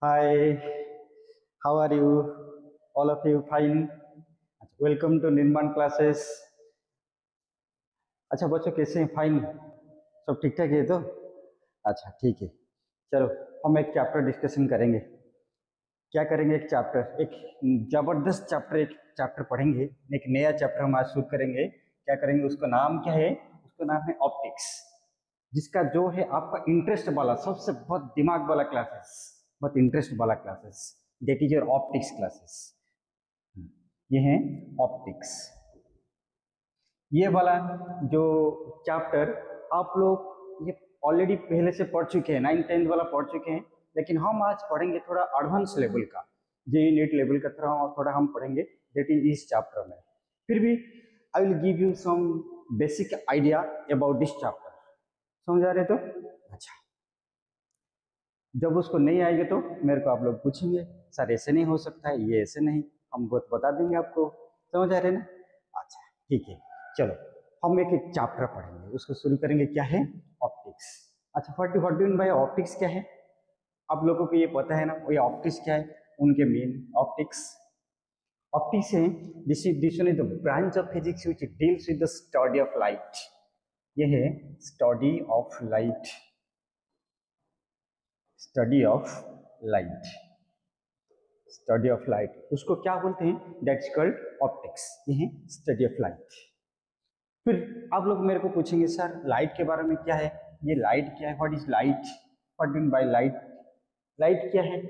Hi, how are you? All of you fine? Welcome to निर्माण classes. अच्छा बच्चों कैसे हैं? फाइन, सब ठीक ठाक है तो? अच्छा ठीक है। चलो हम एक चैप्टर डिस्कशन करेंगे। क्या करेंगे? एक चैप्टर, एक जबरदस्त चैप्टर, एक चैप्टर पढ़ेंगे। एक नया चैप्टर हम आज शुरू करेंगे। क्या करेंगे? उसका नाम क्या है? उसका नाम है ऑप्टिक्स। जिसका जो है आपका इंटरेस्ट वाला, सबसे बहुत दिमाग वाला क्लासेस, बहुत इंटरेस्ट वाला classes, that is your optics classes. ये है ऑप्टिक्स। ये वाला जो चैप्टर आप लोग ये ऑलरेडी पहले से पढ़ चुके हैं, 9th 10th वाला पढ़ चुके हैं, लेकिन हम आज पढ़ेंगे थोड़ा एडवांस लेवल का, जे नीट लेवल का थोड़ा हम पढ़ेंगे, दैट इज इस चैप्टर में। फिर भी I will give you some basic idea about this chapter. समझ आ रहे तो? अच्छा, जब उसको नहीं आएंगे तो मेरे को आप लोग पूछेंगे, सर ऐसे नहीं हो सकता है, ये ऐसे नहीं, हम बहुत बता देंगे आपको। समझ आ रहे ना? अच्छा ठीक है, चलो हम एक एक चैप्टर पढ़ेंगे, उसको शुरू करेंगे। क्या है? ऑप्टिक्स। अच्छा, what do mean by optics क्या है? आप लोगों को ये पता है ना ये ऑप्टिक्स क्या है? उनके मेन ऑप्टिक्स, ऑप्टिक्स है this one is the branch of physics which deals with the study of light. ये है study of light, study of light, study of light, उसको क्या बोलते हैं? That's called optics. ये है स्टडी ऑफ लाइट। फिर आप लोग मेरे को पूछेंगे, सर लाइट के बारे में क्या है? ये लाइट क्या है? What is light? What mean by light? Light क्या है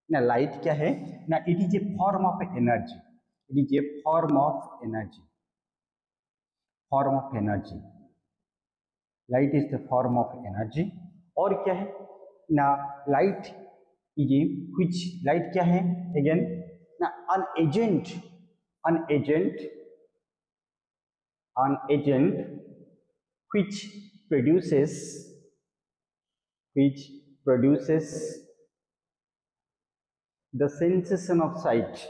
ना? लाइट क्या है ना? It is A form of energy, it is A form of energy, form of energy. Light is the form of energy. और क्या है ना? Light is a which, light क्या है अगेन ना? an agent, an agent, an agent which produces, which produces the sensation of sight,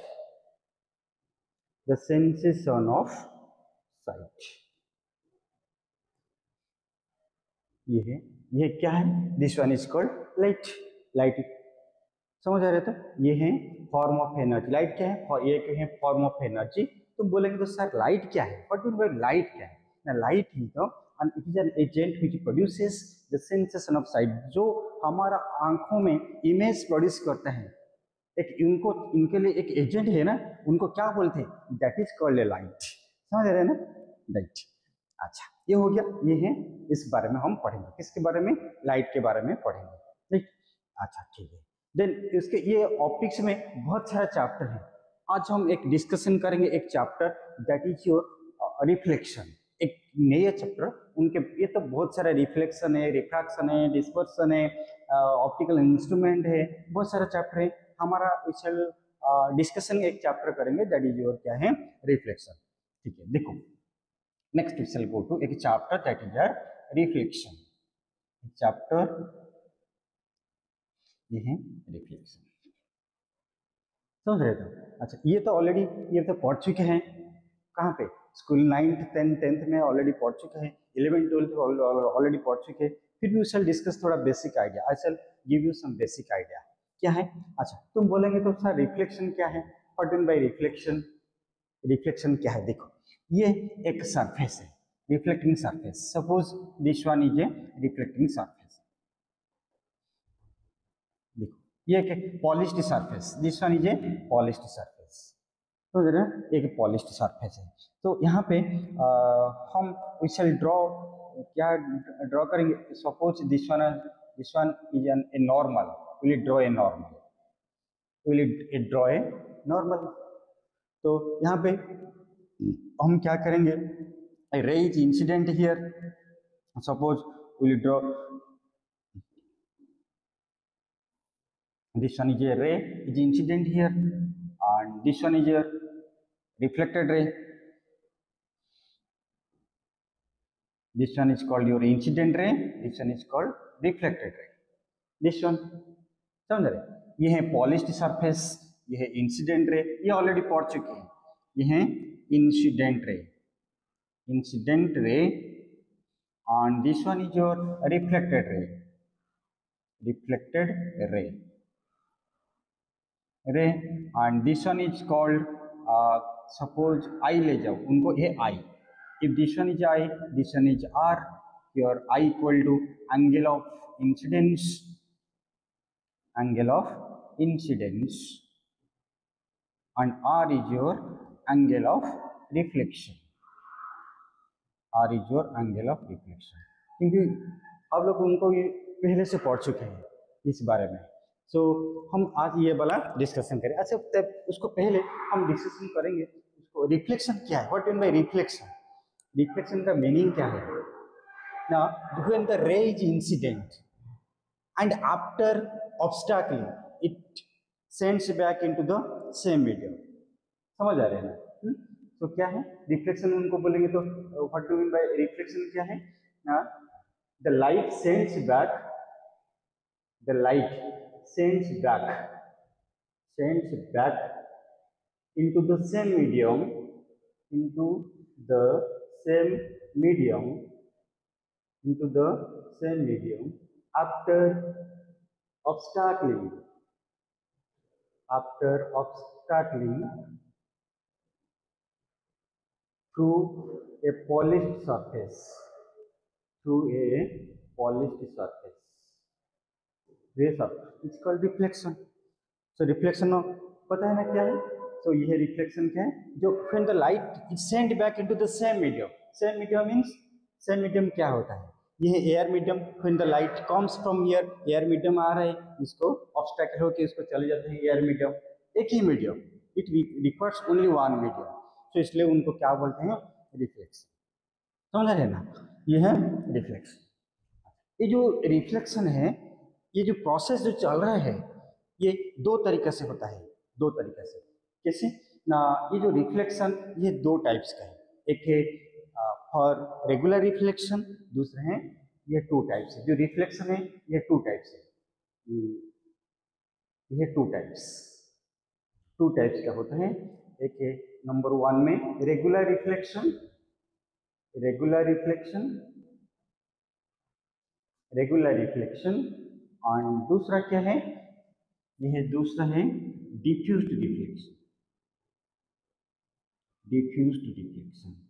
the sensation of sight। ये है, ये क्या है? This one is called light. Light समझ आ रहे? तो ये है फॉर्म ऑफ एनर्जी। लाइट क्या है? ये है फॉर्म ऑफ एनर्जी। तुम बोलेंगे तो सर लाइट क्या है? व्हाट मीन बाय लाइट क्या है ना? लाइट ही तो it is an agent which produces the sensation of site, जो हमारा आंखों में इमेज प्रोड्यूस करता है। एक इनको, इनके लिए एक एजेंट है ना, उनको क्या बोलते हैं? That is called a light. समझ रहे हैं ना? लाइट। अच्छा ये हो गया, ये है, इस बारे में हम पढ़ेंगे। किसके बारे में? लाइट के बारे में पढ़ेंगे। ठीक, अच्छा ठीक है। देन इसके ये ऑप्टिक्स में बहुत सारा चैप्टर है। आज हम एक डिस्कशन करेंगे, एक chapter that is your reflection. एक नया चैप्टर, उनके ये तो बहुत सारा रिफ्लेक्शन है, रिफ्रैक्शन है, डिस्पर्सन है, ऑप्टिकल इंस्ट्रूमेंट है, बहुत सारा चैप्टर है। हमारा विशल डिस्कशन एक चैप्टर करेंगे दैट इज योर क्या है? रिफ्लेक्शन। ठीक है, देखो next we shall go to एक chapter that is your reflection. Chapter ये है रिफ्लेक्शन। समझ रहे थे? अच्छा ये तो ऑलरेडी, ये तो पढ़ चुके हैं। कहाँ पे? स्कूल 9th 10th में ऑलरेडी पढ़ चुके हैं, 11th 12th ऑलरेडी पढ़ चुके हैं। फिर भी वी शैल डिस्कस थोड़ा basic idea. I shall give you some basic idea. क्या है? अच्छा तुम बोलेंगे तो सर रिफ्लेक्शन क्या है? What mean by reflection? Reflection क्या है? देखो ये एक सरफेस है, reflecting surface. Suppose this one is a reflecting surface. देखो ये एक polished surface, this one is a polished surface. तो जरा एक पॉलिश्ड सरफेस है। तो यहाँ पे हम वी शैल ड्रॉ, क्या ड्रॉ करेंगे? Suppose this one is an a normal, will draw a normal, will draw a normal. तो यहाँ पे हम क्या करेंगे? Ray is incident here, suppose will draw, this one is a ray is incident here, and this one is a reflected ray. This one is called your incident ray, this one is called reflected ray। this one समझ रहे? ये है polished surface, ये है incident ray, ये already पढ़ चुके हैं। ये है इंसिडेंट रे, incident ray, and this one is your reflected ray, reflected ray। Ray and this one is called suppose I ले जाओ उनको ये I if this one is I this one is R your I equal to angle of incidence and r is your angle of reflection क्योंकि आप लोग उनको ये पहले से पढ़ चुके हैं इस बारे में सो हम आज ये वाला डिस्कशन करें अच्छा तब उसको पहले हम डिस्कशन करेंगे उसको रिफ्लेक्शन क्या है व्हाट मीन बाय रिफ्लेक्शन का मीनिंग क्या है ना व्हेन द रे is incident and after obstacle it sends back into the same medium समझ आ रहे हैं ना तो क्या है रिफ्लेक्शन उनको बोलेंगे तो what do mean by reflection क्या है ना the light sends back into the same medium after obstacling through a polished surface it's called reflection so reflection पता है ना क्या है so ये रिफ्लेक्शन क्या है जो when the light is sent back into the same medium means same medium क्या होता है ये air medium when the light comes from here air medium आ रहा है इसको ऑब्स्टैकल होके इसको चले जाते हैं एयर मीडियम एक ही medium it requires only one medium तो इसलिए उनको क्या बोलते हैं रिफ्लेक्शन समझ रहे ना ये है रिफ्लेक्शन ये जो रिफ्लेक्शन है ये जो प्रोसेस जो चल रहा है ये दो तरीके से होता है कैसे ना ये जो रिफ्लेक्शन ये दो टाइप्स का है एक है फॉर रेगुलर रिफ्लेक्शन दूसरे हैं ये टू टाइप्स है जो रिफ्लेक्शन है ये टू टाइप्स है ये टू टाइप्स का होता है एक है नंबर वन में रेगुलर रिफ्लेक्शन और दूसरा क्या है यह दूसरा है diffused reflection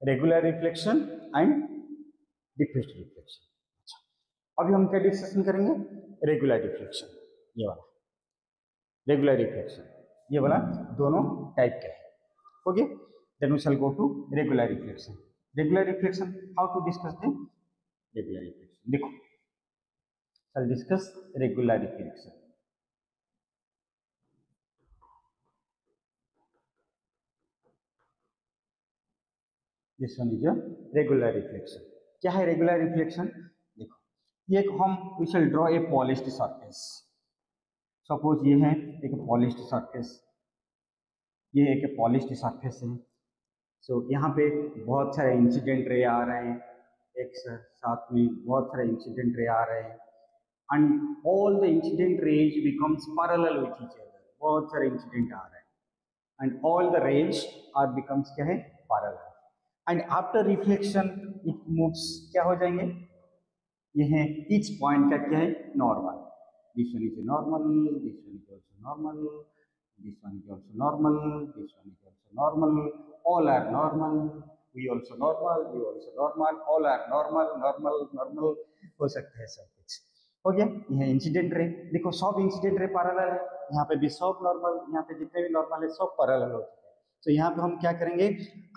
regular reflection and diffused reflection अच्छा अभी हम क्या डिस्कशन करेंगे रेगुलर रिफ्लेक्शन ये वाला दोनों टाइप का है okay then we shall go to regular reflection how to discuss the regular reflection देखो shall discuss regular reflection this one is a regular reflection क्या है रेगुलर रिफ्लेक्शन देखो ये हम we shall draw a polished surface suppose ये है एक polished surface है सो यहाँ पे बहुत सारे इंसिडेंट रे आ रहे हैं एक साथ में बहुत सारे इंसिडेंट रे आ रहे हैं and all the incident rays becomes parallel with each other बहुत सारे इंसिडेंट आ रहे हैं and all the rays are becomes क्या है parallel and after reflection it moves क्या हो जाएंगे ये है ईच पॉइंट का क्या है normal this one is normal this one is also normal this one is also normal this one is also normal all are normal we also normal all are normal हो सकता है सब कुछ हो गया यह इंसिडेंट रे देखो सब इंसिडेंट रे पैरेलल है यहाँ पे भी सब नॉर्मल यहाँ पे जितने भी नॉर्मल है सब पैरेलल हो चुके हैं तो यहाँ पे हम क्या करेंगे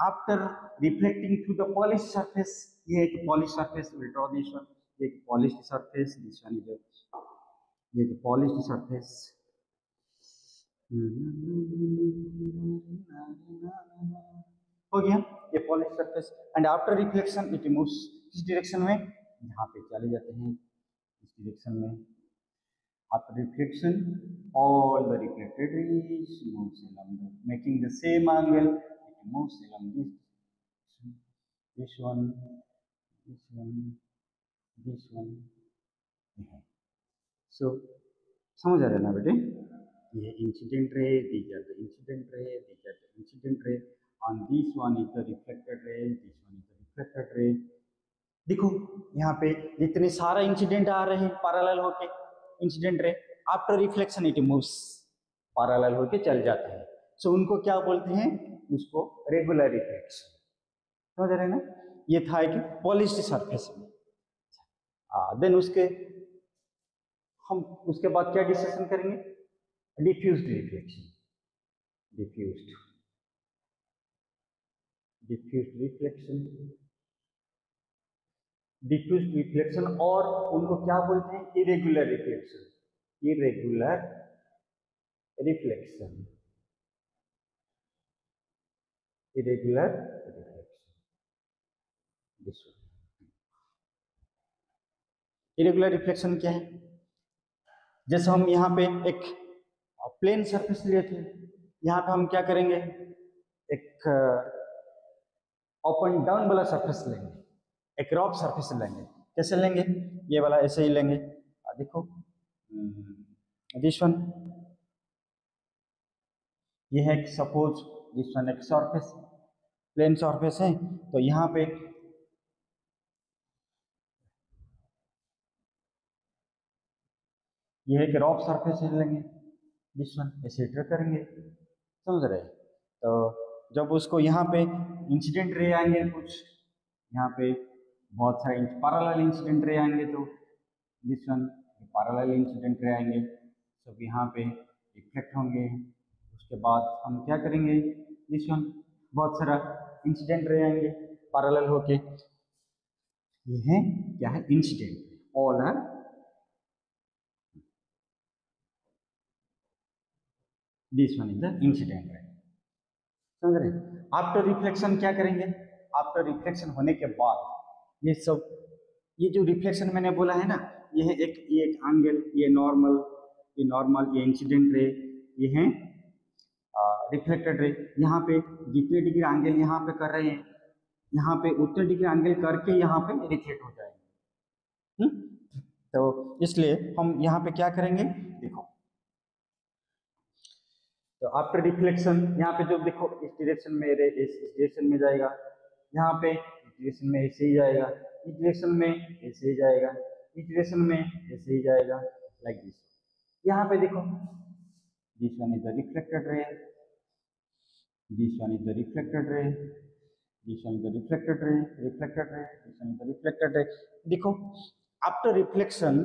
after reflecting through the polish surface ये एक polish surface will draw this one एक polish surface this one is ये तो पॉलिश्ड सरफेस हो गया ये polished surface and after reflection it moves किस डायरेक्शन में यहाँ पे चले जाते हैं इस डायरेक्शन में after reflection all the reflected rays moves along making the same angle it moves along this one so समझ आ रहा है ना बेटे ये incident ray these are the incident ray on this one is the reflected ray this one is the reflected ray देखो यहाँ पे जितने सारा इंसिडेंट आ रहे हैं पैरेलल होके, incident ray after reflection it moves, parallel होके चल जाते हैं। सो उनको क्या बोलते हैं, उसको रेगुलर रिफ्लेक्शन। समझ रहे हैं ना, ये था एक पॉलिश्ड सरफेस में। देन हम उसके बाद क्या डिस्कशन करेंगे, diffused reflection. Diffused diffused reflection, diffused reflection, और उनको क्या बोलते हैं, irregular reflection. Irregular reflection, irregular reflection. Irregular reflection क्या है, जैसे हम यहाँ पे एक प्लेन सरफेस लिए थे, यहाँ पे हम क्या करेंगे, एक अप एंड डाउन वाला सरफेस लेंगे, एक रॉफ सरफेस लेंगे। कैसे लेंगे, ये वाला ऐसे ही लेंगे। देखो दिस वन, ये है एक सपोज दिस वन एक सरफेस, प्लेन सरफेस है। तो यहाँ पे ये एक रॉफ सरफेस ले लेंगे, दिस वन ऐसे ड्रा करेंगे। समझ रहे, तो जब उसको यहाँ पे इंसिडेंट रे आएंगे कुछ, यहाँ पे बहुत सारे पैरेलल इंसिडेंट रे आएंगे, तो this one parallel incident ray आएंगे, सब यहाँ पे रिफ्लेक्ट होंगे। उसके बाद हम क्या करेंगे, दिस वन बहुत सारा इंसिडेंट रे आएंगे पैरेलल होके। ये है क्या है, incident, all are this one is the incident ray. समझ रहे, आफ्टर रिफ्लेक्शन क्या करेंगे, आफ्टर रिफ्लेक्शन होने के बाद ये सब, ये जो रिफ्लेक्शन मैंने बोला है ना, ये है ये एक एंगल, ये नॉर्मल, ये इंसिडेंट रे, ये है रिफ्लेक्टेड रे। यहाँ पे जितने डिग्री एंगल यहाँ पे कर रहे हैं, यहाँ पे उतने डिग्री एंगल करके यहाँ पे रिफ्लेक्ट हो जाएंगे। तो इसलिए हम यहाँ पे क्या करेंगे, देखो, तो आफ्टर रिफ्लेक्शन यहाँ पे जो देखो इस डायरेक्शन में रे इस डायरेक्शन में जाएगा, यहाँ पे इस डायरेक्शन में ऐसे ही जाएगा, इस डायरेक्शन में ऐसे ही जाएगा, इस डायरेक्शन में ऐसे ही जाएगा, लाइक दिस। यहाँ पे देखो, this one is the reflected ray, this one is the reflected ray, this one is the reflected रे, reflected ray, this one is the reflected ray. देखो आफ्टर रिफ्लेक्शन,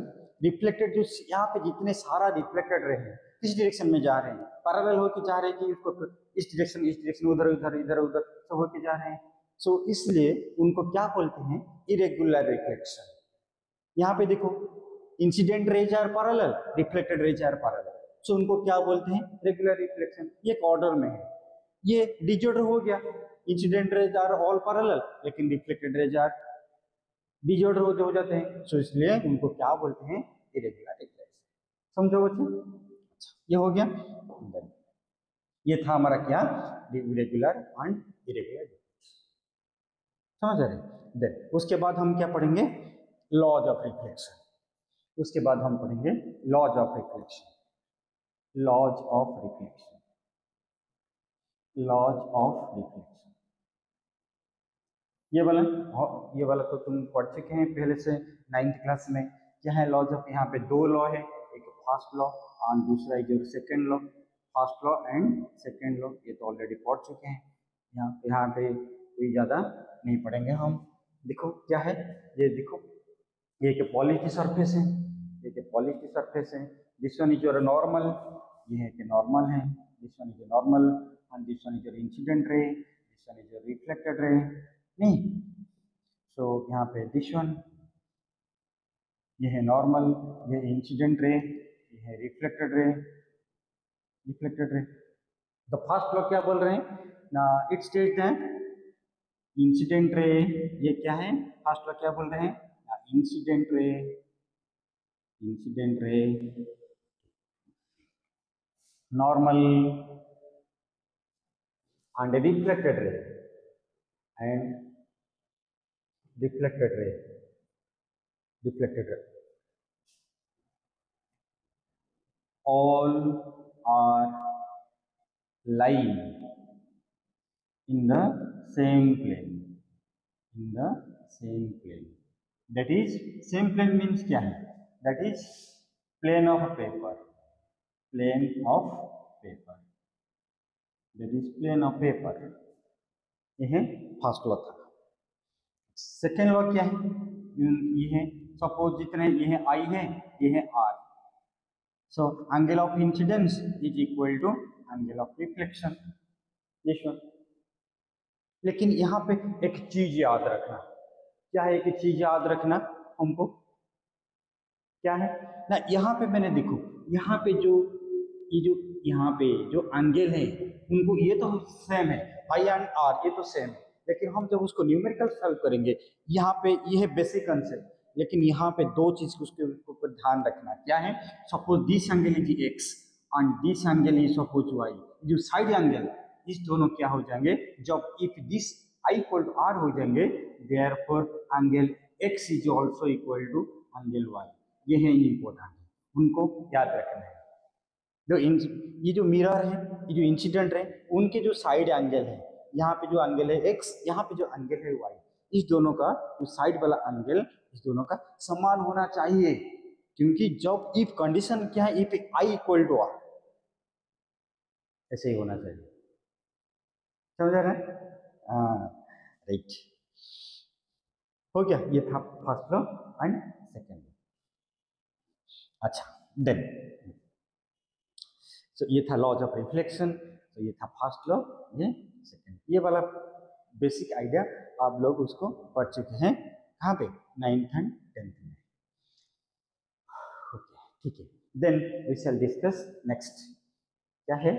रिफ्लेक्टेड जो यहाँ पे जितने सारा रिफ्लेक्टेड रे हैं किस डायरेक्शन में जा रहे हैं, पैरेलल होके जा रहे हैं कि इसको इस डायरेक्शन उधर उधर इधर उधर सब होके जा रहे हैं। सो इसलिए उनको क्या बोलते हैं, इरेगुलर रिफ्लेक्शन। यहाँ पे देखो incident rays are parallel, reflected rays are parallel, so उनको क्या बोलते हैं, रेगुलर रिफ्लेक्शन। ये एक ऑर्डर में है, ये डिजॉर्डर हो गया, incident rays are all parallel लेकिन रिफ्लेक्टेड रेज आर डिजॉर्डर हो जाते हैं। सो इसलिए उनको क्या बोलते हैं, इरेगुलर रिफ्लेक्शन। समझो बच्चे, ये हो गया। ये था हमारा क्या, रेगुलर एंड इरेगुलर, समझ रहे। देन उसके बाद हम क्या पढ़ेंगे, लॉज ऑफ रिफ्लेक्शन। उसके बाद हम पढ़ेंगे laws of reflection, laws of reflection, laws of reflection. ये वाला तो तुम पढ़ चुके हैं पहले से 9th क्लास में। क्या है लॉज ऑफ, यहाँ पे दो लॉ है, एक फर्स्ट लॉ और दूसरा जो second law, first law and second law, ये तो ऑलरेडी पढ़ चुके हैं। यहाँ पे कोई ज़्यादा नहीं पढ़ेंगे हम। देखो क्या है, ये देखो, ये एक पॉली की सरफेस है, ये पॉली की सरफेस है, this one is your normal, ये है कि नॉर्मल है, this one is normal and this one is your incident ray, this one is your reflected ray, नहीं। सो यहाँ पे दिस वन, ये है नॉर्मल, ये इंसिडेंट रे, ये है रिफ्लेक्टेड रे, रिफ्लेक्टेड रे। द फर्स्ट लॉ क्या बोल रहे हैं ना, इट स्टेट है इंसिडेंट रे, ये क्या है, फर्स्ट लॉ क्या बोल रहे हैं, incident ray, incident ray normal and reflected ray, and reflected ray, reflected ray, all are lying in the same plane, in the same plane, that is same plane means क्या है, that is plane of paper, plane of paper, that is plane of paper. ये है first law था। Second law क्या है, ये है suppose जितने ये है आई है, ये है R, so angle of incidence is equal to angle of reflection. लेकिन यहाँ पे एक चीज याद रखना, क्या है एक चीज याद रखना हमको, क्या है ना, यहाँ पे मैंने देखो यहाँ पे जो यहाँ पे जो एंगल है उनको ये तो सेम है, आई एंड आर ये तो सेम है, लेकिन हम जब उसको न्यूमेरिकल सॉल्व करेंगे यहाँ पे ये है बेसिक कंसेप्ट, लेकिन यहाँ पे दो चीज उसके ऊपर ध्यान रखना, क्या है, suppose this angle is X and this angle is suppose Y, जो साइड एंगल इस दोनों क्या हो जाएंगे, जब if this I equal to R हो जाएंगे, therefore angle X is also equal to angle Y. ये है इंपॉर्टेंट, उनको याद रखना है। जो ये जो मिरर है, ये जो इंसिडेंट है, उनके जो साइड एंगल है, यहाँ पे जो एंगल है एक्स, यहाँ पे जो एंगल है वाई, इस दोनों का जो साइड वाला एंगल इस दोनों का समान होना चाहिए, क्योंकि जब इफ कंडीशन क्या है, if I equal to R, ऐसे ही होना चाहिए, समझ रहे हैं? हाँ राइट, हो गया, ये था first law and second law. अच्छा देन सो ये था लॉज ऑफ रिफ्लेक्शन, तो ये था फर्स्ट लॉ, ये सेकेंड, ये वाला बेसिक आइडिया आप लोग उसको पढ़ चुके हैं, कहाँ पे, 9th एंड 10th में। ओके ठीक है, then we shall discuss next, क्या है,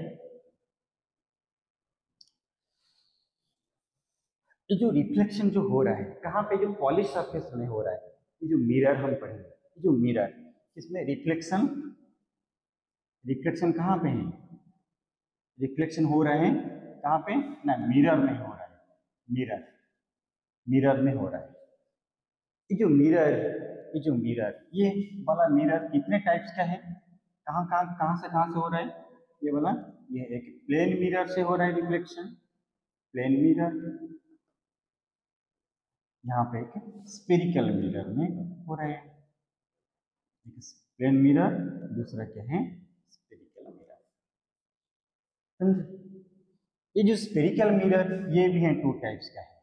ये जो रिफ्लेक्शन जो हो रहा है कहाँ पे, जो पॉलिश सरफेस में हो रहा है, ये जो मिरर हम पढ़ेंगे, ये जो मिरर, इसमें रिफ्लेक्शन, रिफ्लेक्शन कहाँ पे है, रिफ्लेक्शन हो रहे हैं कहाँ पे ना, मिरर में हो रहा है, मिरर, मिरर में हो रहा है। ये जो मिरर, ये जो मिरर, ये वाला मिरर कितने टाइप्स का है, कहाँ से हो रहा है, ये वाला, ये एक प्लेन मिरर से हो रहा है रिफ्लेक्शन, प्लेन मिरर, यहाँ पे एक स्फेरिकल मिरर में हो रहा है, एक प्लेन मिरर, दूसरा क्या है, स्फेरिकल मिरर, समझे? ये जो स्फेरिकल मिरर ये भी है 2 टाइप्स का है,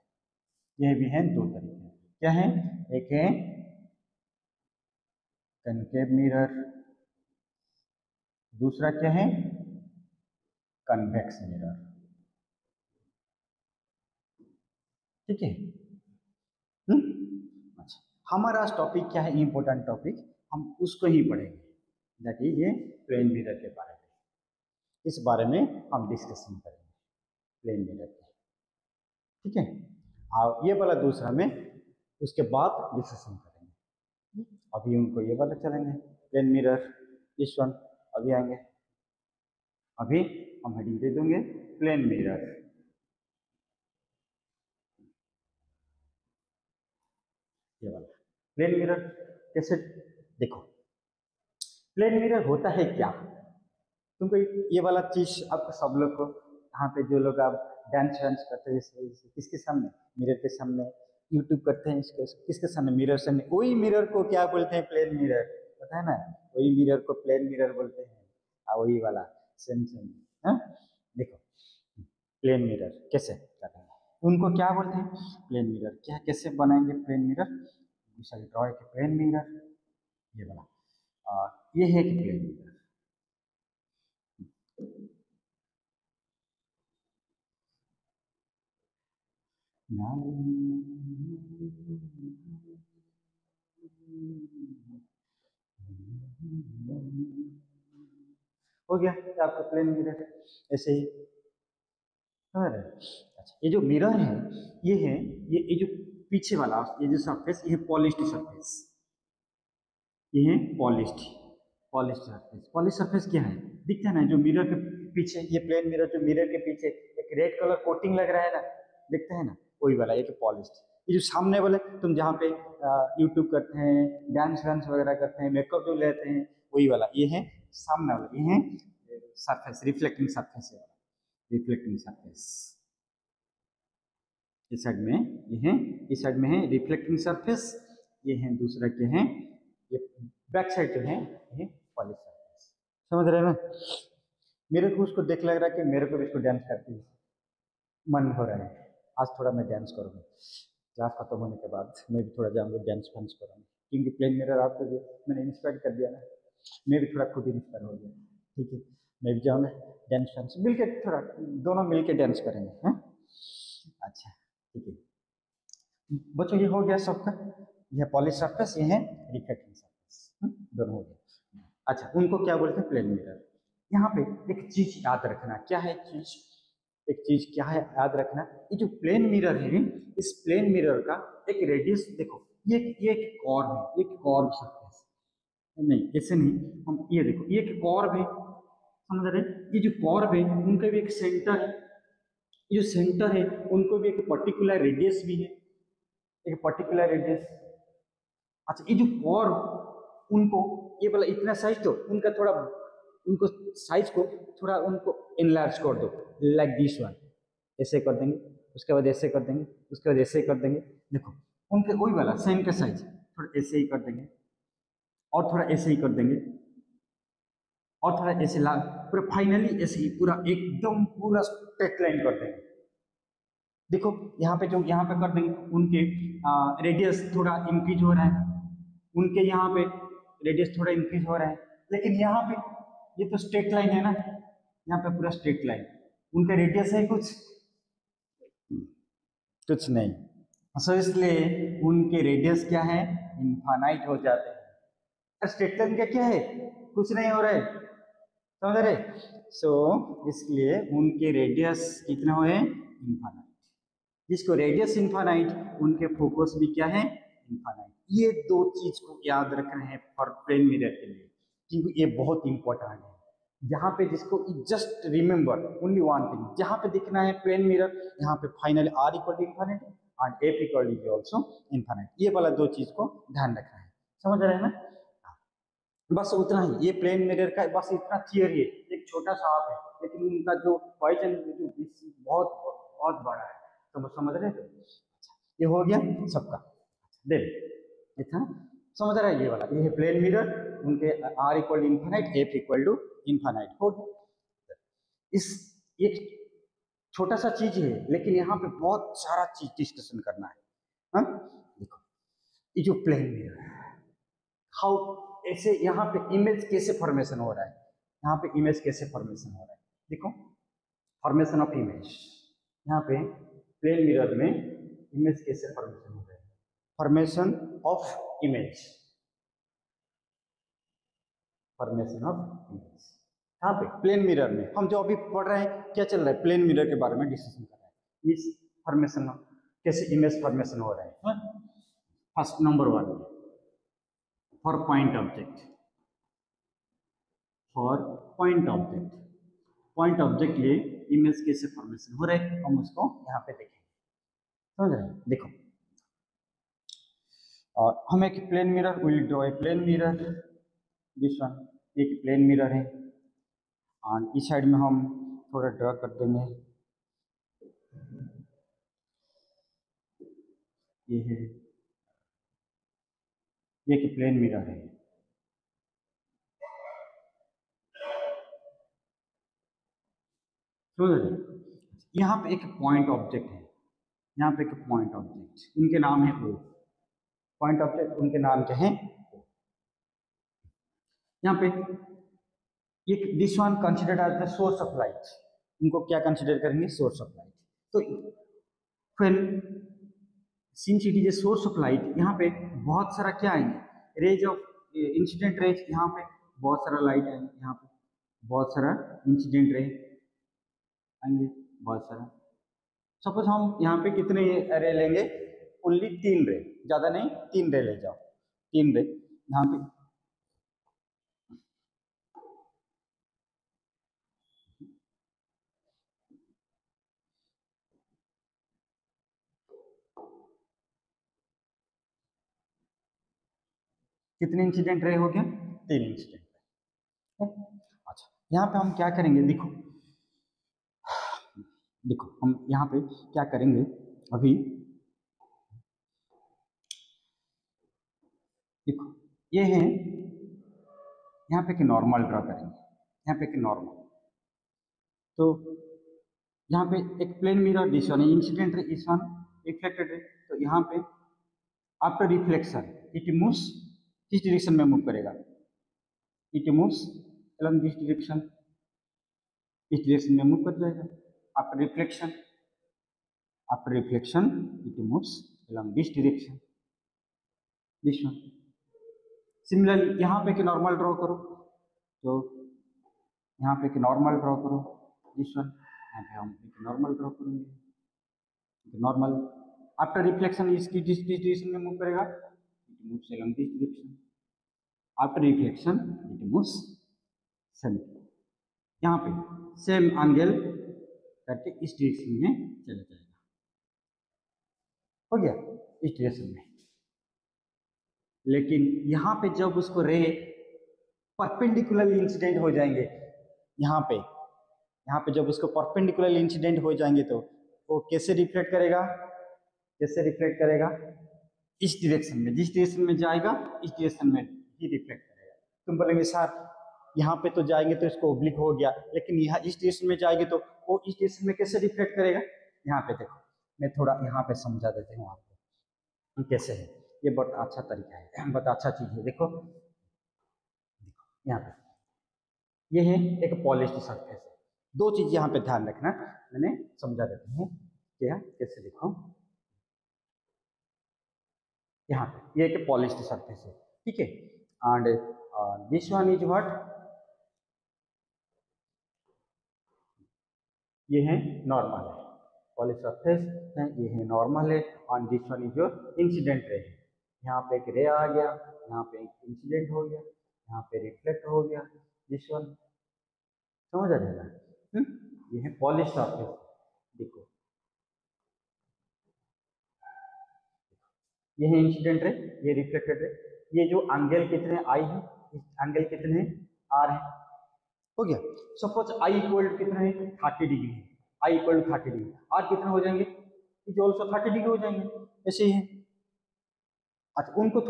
ये भी है 2 तरीके, क्या है, एक है कनकेव मिरर, दूसरा क्या है, कन्वेक्स मिरर, ठीक है। अच्छा, हमारा टॉपिक क्या है, इंपॉर्टेंट टॉपिक, हम उसको ही पढ़ेंगे, दैट इज ये प्लेन मिरर के बारे में, इस बारे में हम डिस्कशन करेंगे, प्लेन मिरर के, ठीक है। और ये वाला दूसरा में उसके बाद डिस्कशन करेंगे, अभी उनको ये वाला चलेंगे, प्लेन मिरर, इस वन अभी आएंगे, अभी हम हेडिंग दे देंगे प्लेन मिरर, ये वाला प्लेन मिरर कैसे, देखो प्लेन मिरर होता है क्या, तुमको ये वाला चीज आपको सब लोग को, यहाँ पे जो लोग आप डांस वांस करते हैं किसके सामने, मिरर के सामने, यूट्यूब करते हैं इसके किसके सामने, मिरर सामने, वही मिरर को क्या बोलते हैं, प्लेन मिरर, पता है ना, वही मिरर को प्लेन मिरर बोलते हैं, वही वाला सेम सेम, हाँ देखो प्लेन मिरर कैसे करेंगे, उनको क्या बोलते हैं, प्लेन मिरर, क्या कैसे बनाएंगे प्लेन मिरर, ड्रॉ एक प्लेन मिरर, ये वाला, ये है कि प्लेन मिरर, हो गया आपका प्लेन मिरर, ऐसे ही, अच्छा ये जो मिरर है, ये है, ये जो पीछे वाला, ये जो सरफेस, ये पॉलिश्ड सरफेस, ये है polished, polished surface, polish surface क्या है, दिखता है ना, जो मिरर के पीछे, ये प्लेन मिरर जो मिरर के पीछे एक रेड कलर कोटिंग लग रहा है ना, दिखता है ना, वही वाला एक पॉलिश्ड, ये जो सामने वाले तुम जहाँ पे यूट्यूब करते हैं, डांस वांस वगैरह करते हैं, मेकअप जो लेते हैं, वही वाला, ये है सामने वाला, ये है सरफेस, रिफ्लेक्टिंग सरफेस है, रिफ्लेक्टिंग सरफेस, इस साइड में ये है, इस साइड में है रिफ्लेक्टिंग सरफेस, ये हैं दूसरा क्या है, ये बैक साइड जो है ये पॉलिश सरफेस। समझ रहे हैं ना? मेरे को उसको देख लग रहा है कि मेरे को भी इसको डांस करते मन हो रहा है। आज थोड़ा मैं डांस करूँगा, क्लास खत्म होने के बाद मैं भी थोड़ा जाऊँगा डांस फांस करूँगा, क्योंकि प्लेन मिरर आपको जो मैंने इंस्पायर कर दिया ना, मैं भी थोड़ा खुद ही इंस्पायर हो गया। ठीक है, मैं भी जाऊँगा डांस फांस मिल के, थोड़ा दोनों मिल के डांस करेंगे। हाँ अच्छा ठीक है बच्चों, ये हो गया सबका, यह पॉलिश सरफेस, ये है रिफ्लेक्टिंग सरफेस, दोनों हो गया। अच्छा, उनको क्या बोलते हैं? Plane mirror. यहाँ पे एक चीज याद रखना, क्या है चीज, एक चीज क्या है याद रखना, ये जो प्लेन मिरर है, इस प्लेन मिरर का एक रेडियस देखो, ये एक कॉर्व है, एक कॉर्व सरफेस नहीं, ऐसे नहीं, हम ये देखो, ये एक कॉर्व है, समझ रहे? ये जो कॉर्व है उनका भी एक सेंटर है, ये जो सेंटर है उनको भी एक पर्टिकुलर रेडियस भी है, एक पर्टिकुलर रेडियस। अच्छा, ये जो कॉर्व उनको ये वाला इतना साइज, तो उनका थोड़ा, उनको साइज को थोड़ा उनको इनलार्ज कर दो, लाइक दिस वन, ऐसे कर देंगे, उसके बाद ऐसे कर देंगे, उसके बाद ऐसे कर देंगे। देखो उनके वही वाला सेम का साइज थोड़ा ऐसे ही कर देंगे, और थोड़ा ऐसे ही कर देंगे, और थोड़ा ऐसे ला, पूरा फाइनली ऐसे ही पूरा एकदम पूरा स्ट्रेट लाइन कर देंगे। देखो यहाँ पे जो यहाँ पे कर देंगे, उनके रेडियस थोड़ा इंक्रीज हो रहा है, उनके यहाँ पे रेडियस थोड़ा इंक्रीज हो रहा है, लेकिन यहाँ पे ये तो स्ट्रेट लाइन है ना, यहाँ पे पूरा स्ट्रेट लाइन, उनका रेडियस है कुछ कुछ नहीं, सो इसलिए उनके रेडियस क्या है, इनफाइनाइट हो जाते हैं। स्ट्रेट लाइन का क्या है, कुछ नहीं हो रहा है, समझ रहे? सो इसलिए उनके रेडियस कितना हो, इनफाइनाइट, जिसको रेडियस इनफाइनाइट, उनके फोकस भी क्या है, इनफाइनाइट। ये दो चीज को याद रखना है फॉर प्लेन मिरर के लिए, क्योंकि ये बहुत इंपॉर्टेंट है। जहां पे जिसको just remember only one thing, जहां पे दिखना है प्लेन मिरर, यहाँ पे final R equal to infinite and F equal to also infinite, ये वाला दो चीज को ध्यान रखना है। समझ रहे हैं ना? बस उतना ही, ये प्लेन मिरर का बस इतना थियरी है, एक छोटा सा आप है, लेकिन उनका जो पॉइजन जो बहुत बहुत बड़ा है, तो समझ रहे थे? ये हो गया सबका, देख इतना समझ रहा है? ये वाला ये है प्लेन मिरर, उनके R equal infinite, F equal to infinite हो गया। इस एक छोटा सा चीज है, लेकिन यहाँ पे बहुत सारा चीज डिस्कशन करना है। हाँ देखो, ये जो प्लेन मिरर है, हाउ ऐसे यहाँ पे इमेज कैसे फॉर्मेशन हो रहा है, यहाँ पे इमेज कैसे फॉर्मेशन हो रहा है, देखो फॉर्मेशन ऑफ इमेज, यहाँ पे प्लेन मिरर में इमेज कैसे फॉर्मेशन हो रहा है, formation of image, formation of image यहाँ पे प्लेन मिरर में, हम जो अभी पढ़ रहे हैं क्या चल रहा है, प्लेन मिरर के बारे में डिस्कशन कर रहे हैं, इस फॉर्मेशन कैसे इमेज फॉर्मेशन हो रहा है। First number one, for point object, for point object, point object लिए इमेज कैसे फॉर्मेशन हो रहा है, हम उसको यहाँ पे देखेंगे। समझ रहे हैं? देखो और हम एक plane mirror will draw a plane mirror, this one एक प्लेन मिरर है, और इस साइड में हम थोड़ा ड्रॉ कर देंगे, ये है, ये एक प्लेन मिरर है, समझ रहे? यहाँ पे एक पॉइंट ऑब्जेक्ट है, यहाँ पे एक पॉइंट ऑब्जेक्ट, उनके नाम है ओ, पॉइंट ऑब्जेक्ट उनके नाम क्या है, यहाँ पे एक this one considered as the source of light, उनको क्या कंसिडर करेंगे, सोर्स ऑफ लाइट। तो when since it is a source of light, यहाँ पे बहुत सारा क्या आएंगे, रेज ऑफ इंसिडेंट रेज, यहाँ पे बहुत सारा लाइट आएंगे, यहाँ पे बहुत सारा इंसिडेंट रे आएंगे, बहुत सारा। सपोज हम यहाँ पे कितने रे लेंगे, ओनली 3 रे, ज्यादा नहीं, 3 रे ले जाओ, 3 रे यहाँ पे, कितने इंसिडेंट रे हो गया, 3 इंसिडेंट रे। अच्छा, यहाँ पे हम क्या करेंगे, देखो देखो हम यहाँ पे क्या करेंगे, अभी देखो ये है, यहाँ पे कि नॉर्मल ड्रॉ करेंगे, यहाँ पे कि नॉर्मल, तो यहाँ पे एक plane mirror this one incident ray, इस वन रिफ्लेक्टेड रे, तो यहाँ पे आफ्टर रिफ्लेक्शन इट मूव्स किस डायरेक्शन में मूव करेगा, it moves along this direction, इस डायरेक्शन में मूव कर जाएगा। After reflection it moves along this direction, this one. Similarly यहाँ पे कि नॉर्मल ड्रॉ करो, तो यहाँ पे कि नॉर्मल ड्रॉ करो, दिस वन, यहाँ पे हम एक नॉर्मल ड्रॉ करेंगे, नॉर्मल। आफ्टर रिफ्लेक्शन इसकी जिस डायरेक्शन में मूव करेगा, it moves along this direction. After reflection it moves same, यहाँ पे सेम एंगल करके इस डायरेक्शन में चला जाएगा, हो गया इस डायरेक्शन में। लेकिन यहाँ पे जब उसको रे परपेंडिकुलर इंसिडेंट हो जाएंगे, यहाँ पे जब उसको परपेंडिकुलर इंसिडेंट हो जाएंगे तो वो कैसे रिफ्लेक्ट करेगा, इस डायरेक्शन में, जिस डायरेक्शन में जाएगा इस डायरेक्शन में ही रिफ्लेक्ट करेगा। तुम बोलेंगे सर यहाँ पे तो जाएंगे तो इसको ओब्लिक हो गया, लेकिन यहाँ इस डायरेक्शन में जाएंगे तो वो इस डायरेक्शन में कैसे रिफ्लेक्ट करेगा। यहाँ पे देखो, मैं थोड़ा यहाँ पे समझा देती हूँ आपको कैसे है, ये बहुत अच्छा तरीका है, बहुत अच्छा चीज है। देखो यहाँ पे ये है एक पॉलिश्ड सरफेस है, दो चीज यहाँ पे ध्यान रखना, मैंने समझा देती हूँ क्या कैसे। देखो यहाँ पे ये एक पॉलिश्ड सरफेस है, ठीक है, and this one is what, ये है नॉर्मल है, पॉलिश सरफेस है, ये है नॉर्मल है, और this one is your incident ray है। यहाँ पे एक रे आ गया, यहाँ पे एक इंसिडेंट हो गया, यहाँ पे रिफ्लेक्ट हो गया, दिस वन, समझ आ जाएगा। ये है पॉलिश सरफेस। देखो ये है इंसिडेंट रे, ये रिफ्लेक्टेड रे, ये जो एंगल कितने आई है, इस एंगल कितने आर है, हो गया। सपोज आई इक्वल कितना है 30 डिग्री है, आई इक्वल 30 डिग्री, आर कितने हो जाएंगे, ये ऑल्सो 30 डिग्री हो जाएंगे, ऐसे ही है। अच्छा उनको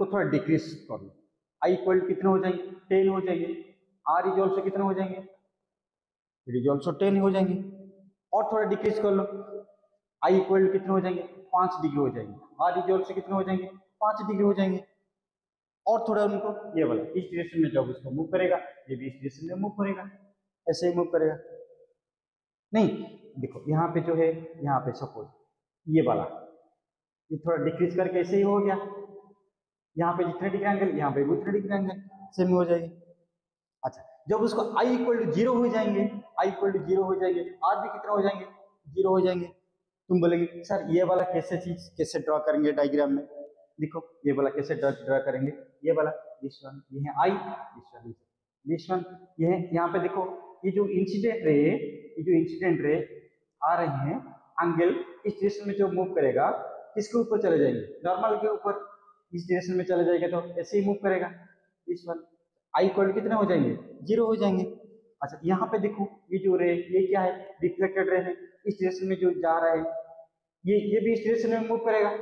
थोड़ा डिक्रीज कर लो, आई इक्वल कितने हो जाएंगे 10 हो जाएंगे, आर इज ऑल्सो कितने हो जाएंगे, इट इज ऑल्सो 10 हो जाएंगे, और थोड़ा डिक्रीज कर लो, आई इक्वल कितने हो जाएंगे 5 डिग्री हो जाएंगे, आर इज ऑल्सो कितने हो जाएंगे 5 डिग्री हो जाएंगे, और थोड़ा उनको ये वाला इस डायरेक्शन में जब उसको मूव करेगा, ये भी इस डायरेक्शन में मूव करेगा, ऐसे ही मूव करेगा। नहीं देखो यहाँ पे जो है, यहाँ पे सपोज ये वाला ये थोड़ा डिक्रीज करके ऐसे ही हो गया, यहाँ पे जितने डिग्री एंगल, यहाँ पे भी उतने डिग्री एंगल, सेम हो जाएगी। अच्छा जब उसको आई इक्वल टू 0 हो जाएंगे, आई इक्वल टू 0 हो जाएंगे, आर भी कितना हो जाएंगे 0 हो जाएंगे। तुम बोलेंगे सर ये वाला कैसे ड्रॉ करेंगे डायग्राम में, देखो ये वाला कैसे ड्रॉ करेंगे, ये वाला दिस वन, ये है आई, दिस वन, ये है। यहाँ पे देखो ये जो इंसिडेंट रे आ रहे हैं एंगल, इस डायरेक्शन में जो मूव करेगा किसके ऊपर चले जाएंगे, नॉर्मल के ऊपर, इस डायरेक्शन में चले जाएगा तो ऐसे ही मूव करेगा, दिस वन, आई इक्वल कितने हो जाएंगे 0 हो जाएंगे। अच्छा यहाँ पे देखो ये जो रे, ये क्या है रिफ्लेक्टेड रे है, इस डायरेक्शन में जो जा रहा है, ये भी इस डायरेक्शन में मूव करेगा,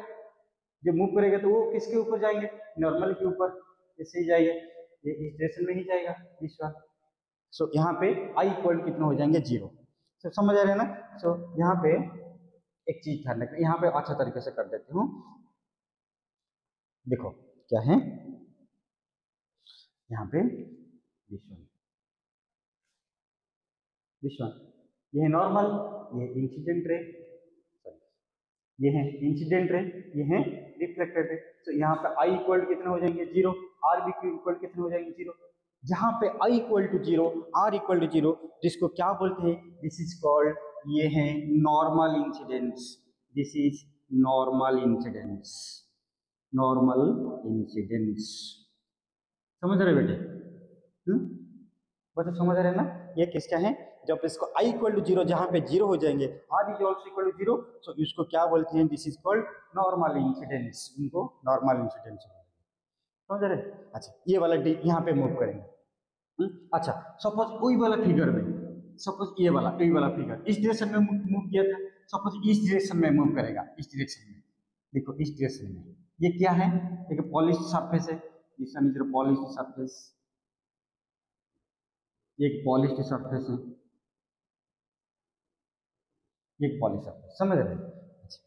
जब मूव करेगा तो वो किसके ऊपर जाएंगे, नॉर्मल के ऊपर, ऐसे ही जाएगा, ये इस डायरेक्शन में ही जाएगा, दिस वन। सो यहाँ पे आई इक्वल कितने हो जाएंगे 0। सो समझ आ रहे हैं ना। सो यहाँ पे एक चीज ध्यान रखना, यहाँ पे अच्छा तरीके से कर देती हूँ, देखो क्या है यहाँ पे दिस वन, ये है नॉर्मल, ये इंसिडेंट रे, ये है इंसिडेंट रे, ये है रिफ्लेक्टेड रे। तो यहाँ पे आई इक्वल कितने हो जाएंगे 0, आर भी इक्वल कितने हो जाएंगे 0। जहां पे i equal to 0, r equal to 0, जिसको क्या बोलते हैं, दिस इज कॉल्ड, ये है normal incidence, this is normal incidence, normal incidence. समझ रहे बेटे, बच्चे समझ रहे हैं ना। ये किसका है, जब इसको आई इक्वल टू 0, जहां पे 0 हो जाएंगे, R is also equal to 0, so इसको क्या बोलते हैं, this is called normal incidence, इनको नॉर्मल इंसिडेंस समझ रहे। अच्छा ये वाला यहाँ पे मूव करेंगे। अच्छा सपोज वही वाला फिगर में, सपोज ये वाला फिगर इस डायरेक्शन में मूव किया था, सपोज इस डायरेक्शन में मूव करेगा, इस डायरेक्शन में, देखो इस डायरेक्शन में, ये क्या है, एक पॉलिश्ड सरफेस है, this one is polished surface, ये एक पॉलिश्ड सरफेस है, ये एक पॉलिश सरफेस, समझ रहे हैं। अच्छा,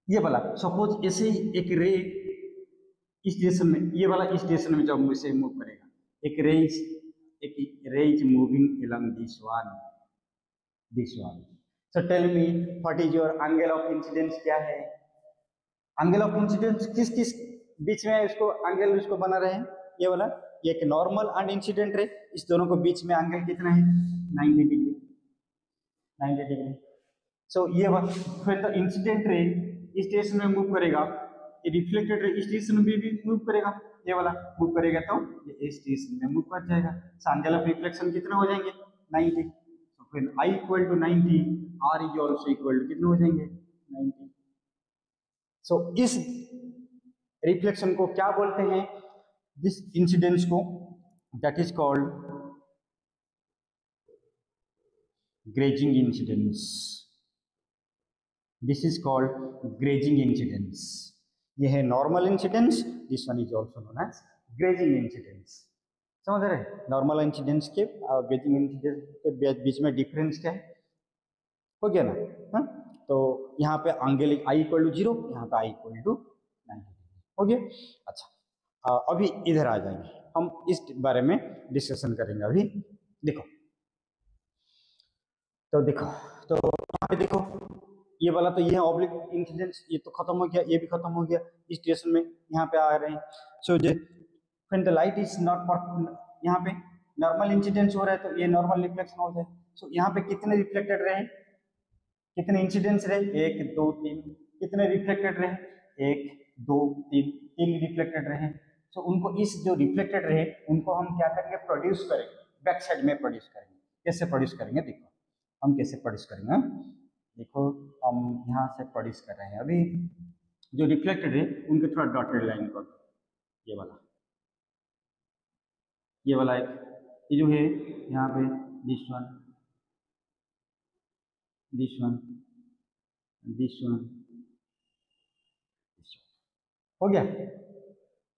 ये वाला सपोज ऐसे ही एक रे इस डायरेक्शन में, ये वाला इस डायरेक्शन में जब इसे मूव करेगा, एक ray is moving along this one. So tell me what is your angle of incidence, क्या है एंगल ऑफ इंसिडेंस, किस किस बीच में इसको एंगल इसको बना रहे हैं, ये वाला, ये एक नॉर्मल एंड इंसिडेंट रे, इस दोनों को बीच में एंगल कितना है 90 डिग्री, 90 डिग्री। सो ये फिर द इंसिडेंट रे इस डायरेक्शन में मूव करेगा, ये रिफ्लेक्टेड रे इस डायरेक्शन में भी मूव करेगा, ये वाला मूव करेगा तो ये इस डायरेक्शन में मूव कर जाएगा। सो एंगल ऑफ रिफ्लेक्शन कितना हो जाएंगे 90। सो फिर I equal to 90, R is also equal to कितने हो जाएंगे 90। सो इस रिफ्लेक्शन को क्या बोलते हैं, दिस इंसिडेंस को, that is called grazing incidence, this is called grazing incidence. ये है normal incidence, this one is also known as grazing incidence. समझ रहे हैं, नॉर्मल इंसिडेंस के और ग्रेजिंग इंसिडेंस के बीच में डिफरेंस क्या है, हो गया ना। हाँ, तो यहाँ पे एंगल I इक्वल टू 0, यहाँ पे I इक्वल टू 90 हो गया। अच्छा, अभी इधर आ जाएंगे, हम इस बारे में डिस्कशन करेंगे अभी। देखो तो यहाँ पे देखो, ये वाला तो ये है ऑब्लिक इंसिडेंस, ये तो खत्म हो गया, ये भी खत्म हो गया, इस डायरेक्शन में यहाँ पे आ रहे हैं। So when the light is not for, यहाँ पे नॉर्मल इंसिडेंस हो रहा है तो ये नॉर्मल रिफ्लेक्शन हो जाए। सो यहाँ पे कितने रिफ्लेक्टेड रहे, कितने इंसिडेंस रहे 1 2 3, कितने रिफ्लेक्टेड रहे 1 2 3, 3 रिफ्लेक्टेड रहे। सो उनको इस जो रिफ्लेक्टेड रहे उनको हम क्या करेंगे, प्रोड्यूस करेंगे, बैक साइड में प्रोड्यूस करेंगे। कैसे प्रोड्यूस करेंगे, देखो हम कैसे प्रोड्यूस करेंगे। देखो हम यहाँ से प्रोड्यूस कर रहे हैं, अभी जो रिफ्लेक्टेड है उनके थोड़ा डॉटेड लाइन कर, ये वाला एक, ये जो है यहाँ पे this one, this one, this one, हो गया।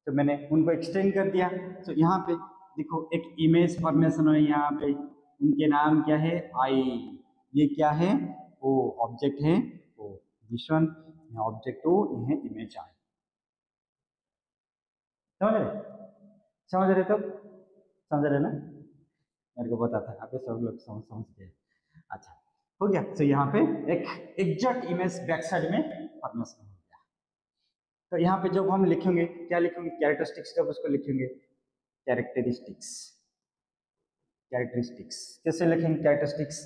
तो मैंने उनको एक्सटेंड कर दिया। तो यहाँ पे देखो एक इमेज फॉर्मेशन है, यहाँ पे उनके नाम क्या है आई, ये क्या है ओ ऑब्जेक्ट है ओ, दिस वन ऑब्जेक्ट ओ, ये है इमेज आई। समझ रहे, समझ रहे, तो समझ रहे ना, मेरे को पता था आप सब लोग समझ गए। अच्छा हो गया। तो यहाँ पे एक एग्जैक्ट इमेज बैक साइड में फॉर्मेशन हो गया। तो यहाँ पे जब हम लिखेंगे क्या लिखेंगे, कैरेक्टरिस्टिक्स, जब उसको लिखेंगे कैरेक्टरिस्टिक्स, कैरेक्टरिस्टिक्स कैसे लिखेंगे कैरेक्टरिस्टिक्स,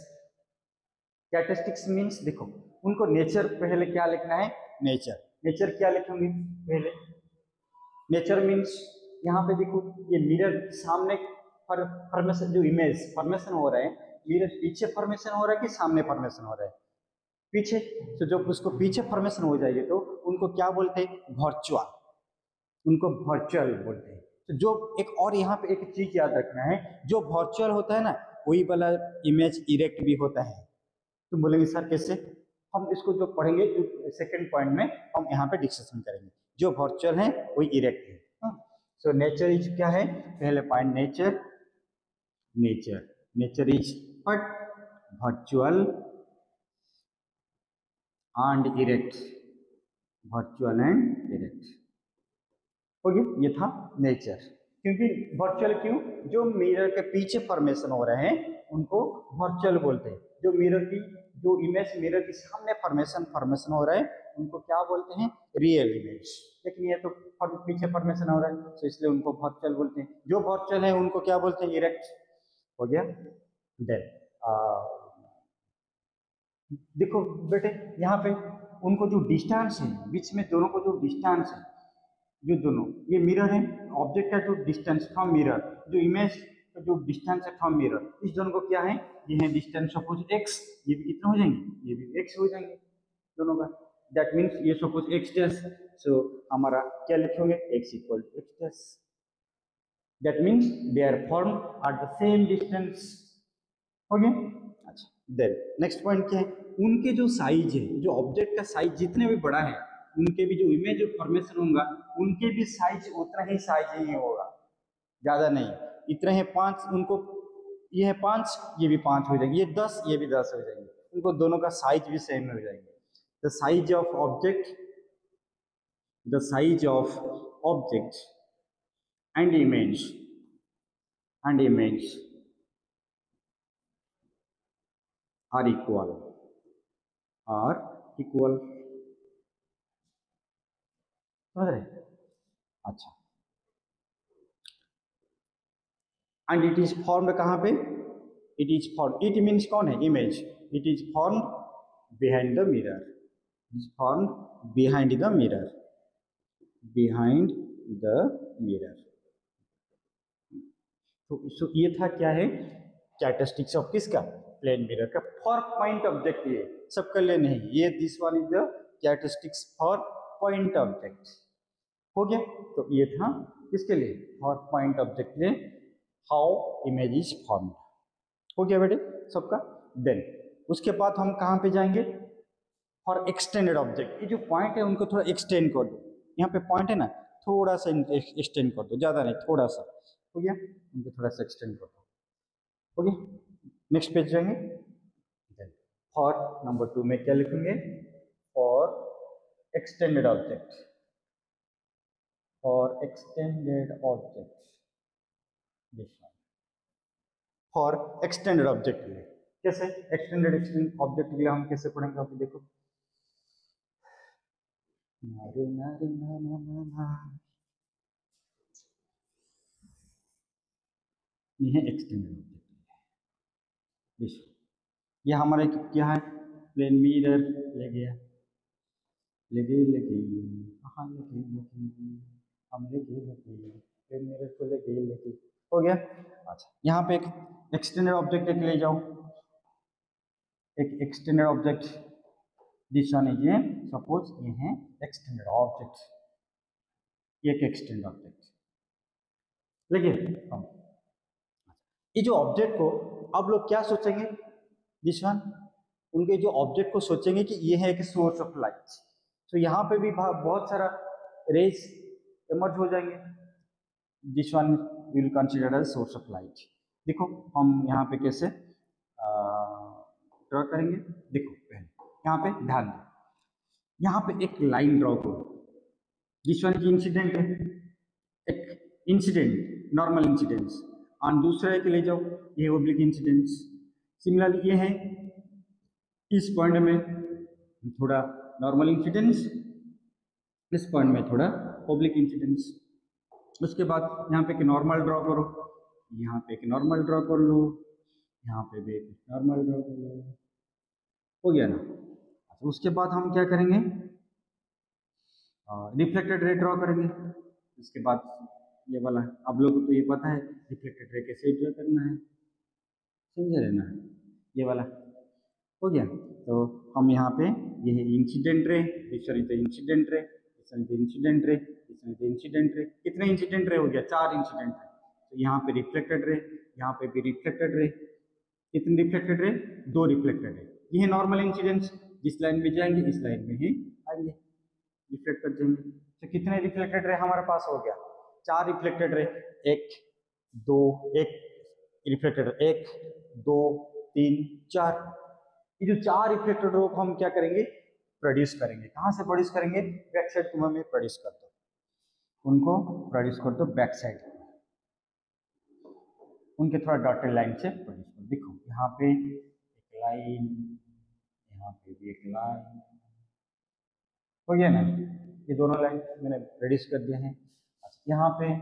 कैरेक्टरिस्टिक्स मीन्स देखो उनको नेचर पहले क्या लिखना है, नेचर, नेचर क्या लिखेंगे पहले, नेचर मीन्स यहाँ पे देखो ये मिरर सामने फॉर्मेशन, जो इमेज फॉर्मेशन हो रहा है, मिरर पीछे फॉर्मेशन हो रहा है कि सामने फॉर्मेशन हो रहा है, पीछे। तो जब उसको पीछे फॉर्मेशन हो जाएगी तो उनको क्या बोलते हैं, वर्चुअल, उनको वर्चुअल बोलते हैं। तो जो एक और यहाँ पे एक चीज याद रखना है, जो वर्चुअल होता है ना वही वाला इमेज इरेक्ट भी होता है। तुम बोलेंगे सर कैसे, हम इसको जो पढ़ेंगे सेकंड पॉइंट में हम यहाँ पे डिस्कशन करेंगे। जो वर्चुअल है वही इरेक्ट है। सो नेचर इज क्या है, पहले point nature, nature, nature is but virtual and erect, virtual and erect हो गया। ये था नेचर, क्योंकि वर्चुअल क्यों, जो मिरर के पीछे फॉर्मेशन हो रहे हैं उनको वर्चुअल बोलते हैं। जो मिरर की, जो इमेज मिरर के सामने फॉर्मेशन हो रहा है उनको क्या बोलते हैं, रियल इमेज। लेकिन ये तो पीछे फॉर्मेशन हो रहा है तो इसलिए उनको वर्चुअल बोलते हैं। जो वर्चुअल है उनको क्या बोलते हैं, इरेक्ट हो गया। देन देखो बेटे यहाँ पे उनको जो डिस्टेंस है बीच में, दोनों को जो डिस्टेंस है, जो दोनों ये मिरर है, ऑब्जेक्ट का जो डिस्टेंस फ्रॉम मिरर, जो इमेज का जो डिस्टेंस है फ्रॉम मिरर, इस दोनों को क्या है, ये है डिस्टेंस सपोज x, ये भी कितना हो जाएंगे, ये भी x हो जाएंगे दोनों का। दैट मीन्स ये सपोज x डैश, सो हमारा क्या लिखोगे x equal to x dash, that means they are form at the same distance हो गया। अच्छा देन नेक्स्ट पॉइंट क्या है, उनके जो साइज है, जो ऑब्जेक्ट का साइज जितने भी बड़ा है उनके भी जो इमेज फॉर्मेशन होगा उनके भी साइज उतना ही साइज ही होगा, ज़्यादा नहीं। इतने हैं 5 उनको, ये है 5, ये भी 5 हो जाएगी, ये 10, ये भी 10 हो जाएंगे, उनको दोनों का साइज भी सेम हो जाएंगे। The size of object, the size of object and image are equal, are equal, समझ रहे? अच्छा, एंड इट इज फॉर्म्ड कहाँ पे? It is form, it means कौन है? Image. It is formed behind the mirror, it is formed behind the mirror, behind the mirror. तो ये था क्या है? कैरेक्टरिस्टिक्स ऑफ किसका? प्लेन मिरर का। फॉर पॉइंट ऑब्जेक्ट, ये सब कर लेने हैं, ये this one is the characteristics for point object. हो गया? तो ये था किसके लिए? फॉर पॉइंट ऑब्जेक्ट लिए हाउ इमेज इज फॉर्म्ड। हो गया बेटे सबका? देन उसके बाद हम कहाँ पे जाएंगे? For extended object. ये जो पॉइंट है उनको थोड़ा एक्सटेंड कर दो, यहाँ पे पॉइंट है ना, थोड़ा सा एक्सटेंड कर दो, ज़्यादा नहीं, थोड़ा सा। हो गया? उनको थोड़ा सा एक्सटेंड कर दो। हो गया? नेक्स्ट पेज जाएंगे। फॉर नंबर 2 में क्या लिखेंगे? For extended object, for extended object, for extended object के लिए कैसे? एक्सटेंडेड ऑब्जेक्ट के लिए हम कैसे पढ़ेंगे? अभी देखो, नारे नारे ना ना ना ना, ये है एक्सटेंडेड ऑब्जेक्ट। ये हमारा क्या है? प्लेन मिरर ले गया, लगे लगे, हाँ लगे लगे, हम लगे लगे, प्लेन मिरर को लगे लगे। हो गया? अच्छा, यहाँ पे एक एक्सटेंडेड ऑब्जेक्ट एक ले जाओ, एक extended object, this one is a, suppose ये है एक्सटेंडेड ऑब्जेक्ट, एक एक्सटेंडेड ऑब्जेक्ट लगे हम। ये जो ऑब्जेक्ट को अब लोग क्या सोचेंगे? दिस वन, उनके जो ऑब्जेक्ट को सोचेंगे कि ये है एक सोर्स ऑफ लाइट, तो यहाँ पे भी बहुत सारा रेज इमर्ज हो जाएंगे। This one will consider as source of light. देखो हम यहाँ पे कैसे ड्रॉ करेंगे, देखो पहले यहाँ पे ध्यान दो, यहाँ पे एक लाइन ड्रॉ करो, दिस वन की इंसिडेंट है, एक इंसिडेंट नॉर्मल इंसिडेंस, और दूसरा एक ले जाओ, ये ओब्लिक इंसिडेंस। सिमिलरली ये है, इस पॉइंट में थोड़ा नॉर्मल इंसिडेंस, इस पॉइंट में थोड़ा ओब्लिक इंसिडेंस। उसके बाद यहाँ पे एक नॉर्मल ड्रॉ करो, यहाँ पे एक नॉर्मल ड्रॉ कर लो, यहाँ पे भी एक नॉर्मल ड्रॉ कर लो। हो गया ना? अच्छा, उसके बाद हम क्या करेंगे? रिफ्लेक्टेड रे ड्रॉ करेंगे। उसके बाद ये वाला, अब लोगों को तो ये पता है रिफ्लेक्टेड रे कैसे ड्रॉ करना है, समझे रहना है, ये वाला। हो गया? तो हम यहाँ पे ये है इंसिडेंट रे, incident ray, incident ray, incident ray, कितने इंसिडेंट रे हो गया? 4 इंसिडेंट रे। तो यहाँ पे रिफ्लेक्टेड रे, यहाँ पे भी रिफ्लेक्टेड रे, कितने रिफ्लेक्टेड रे? 2 reflected ray. ये है नॉर्मल इंसिडेंस, जिस लाइन में जाएंगे इस लाइन में ही आएंगे, रिफ्लेक्ट कर देंगे। तो कितने रिफ्लेक्टेड रे हमारे पास हो गया? 4 रिफ्लेक्टेड रे, एक दो, एक रिफ्लेक्टेड, एक दो तीन चार। ये जो 4 रिफ्लेक्टेड रो को हम क्या करेंगे? प्रोड्यूस करेंगे। कहाँ से प्रोड्यूस करेंगे? बैक साइड तुम हमें प्रोड्यूस कर दो, उनको प्रोड्यूस कर दो बैक साइड, उनके थोड़ा डॉटेड लाइन से प्रोड्यूस कर। देखो यहाँ पे एक लाइन, यहाँ पे भी एक लाइन, हो गया ना? ये दोनों लाइन मैंने प्रोड्यूस कर दिए हैं। अच्छा, यहाँ पे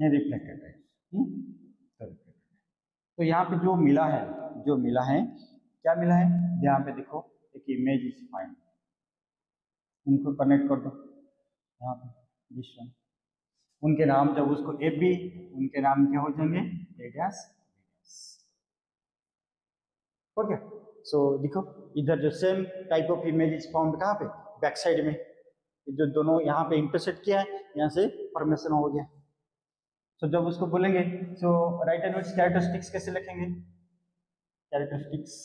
ये रिफ्लेक्टेड राइट। तो यहाँ पे जो मिला है, क्या मिला है, यहाँ पे देखो एक इमेज इज फाइंड, उनको कनेक्ट कर दो यहाँ पे दिस वन, उनके नाम जब उसको ए बी, उनके नाम क्या हो जाएंगे, ए डैश। ओके, सो देखो इधर जो same type of image is found कहाँ पे, बैक साइड में, जो दोनों यहाँ पे इंटरसेक्ट किया है, यहाँ से फॉर्मेशन हो गया। तो जब उसको बोलेंगे, सो राइट एंड विच कैरेक्टरिस्टिक्स कैसे लिखेंगे, कैरेक्टरिस्टिक्स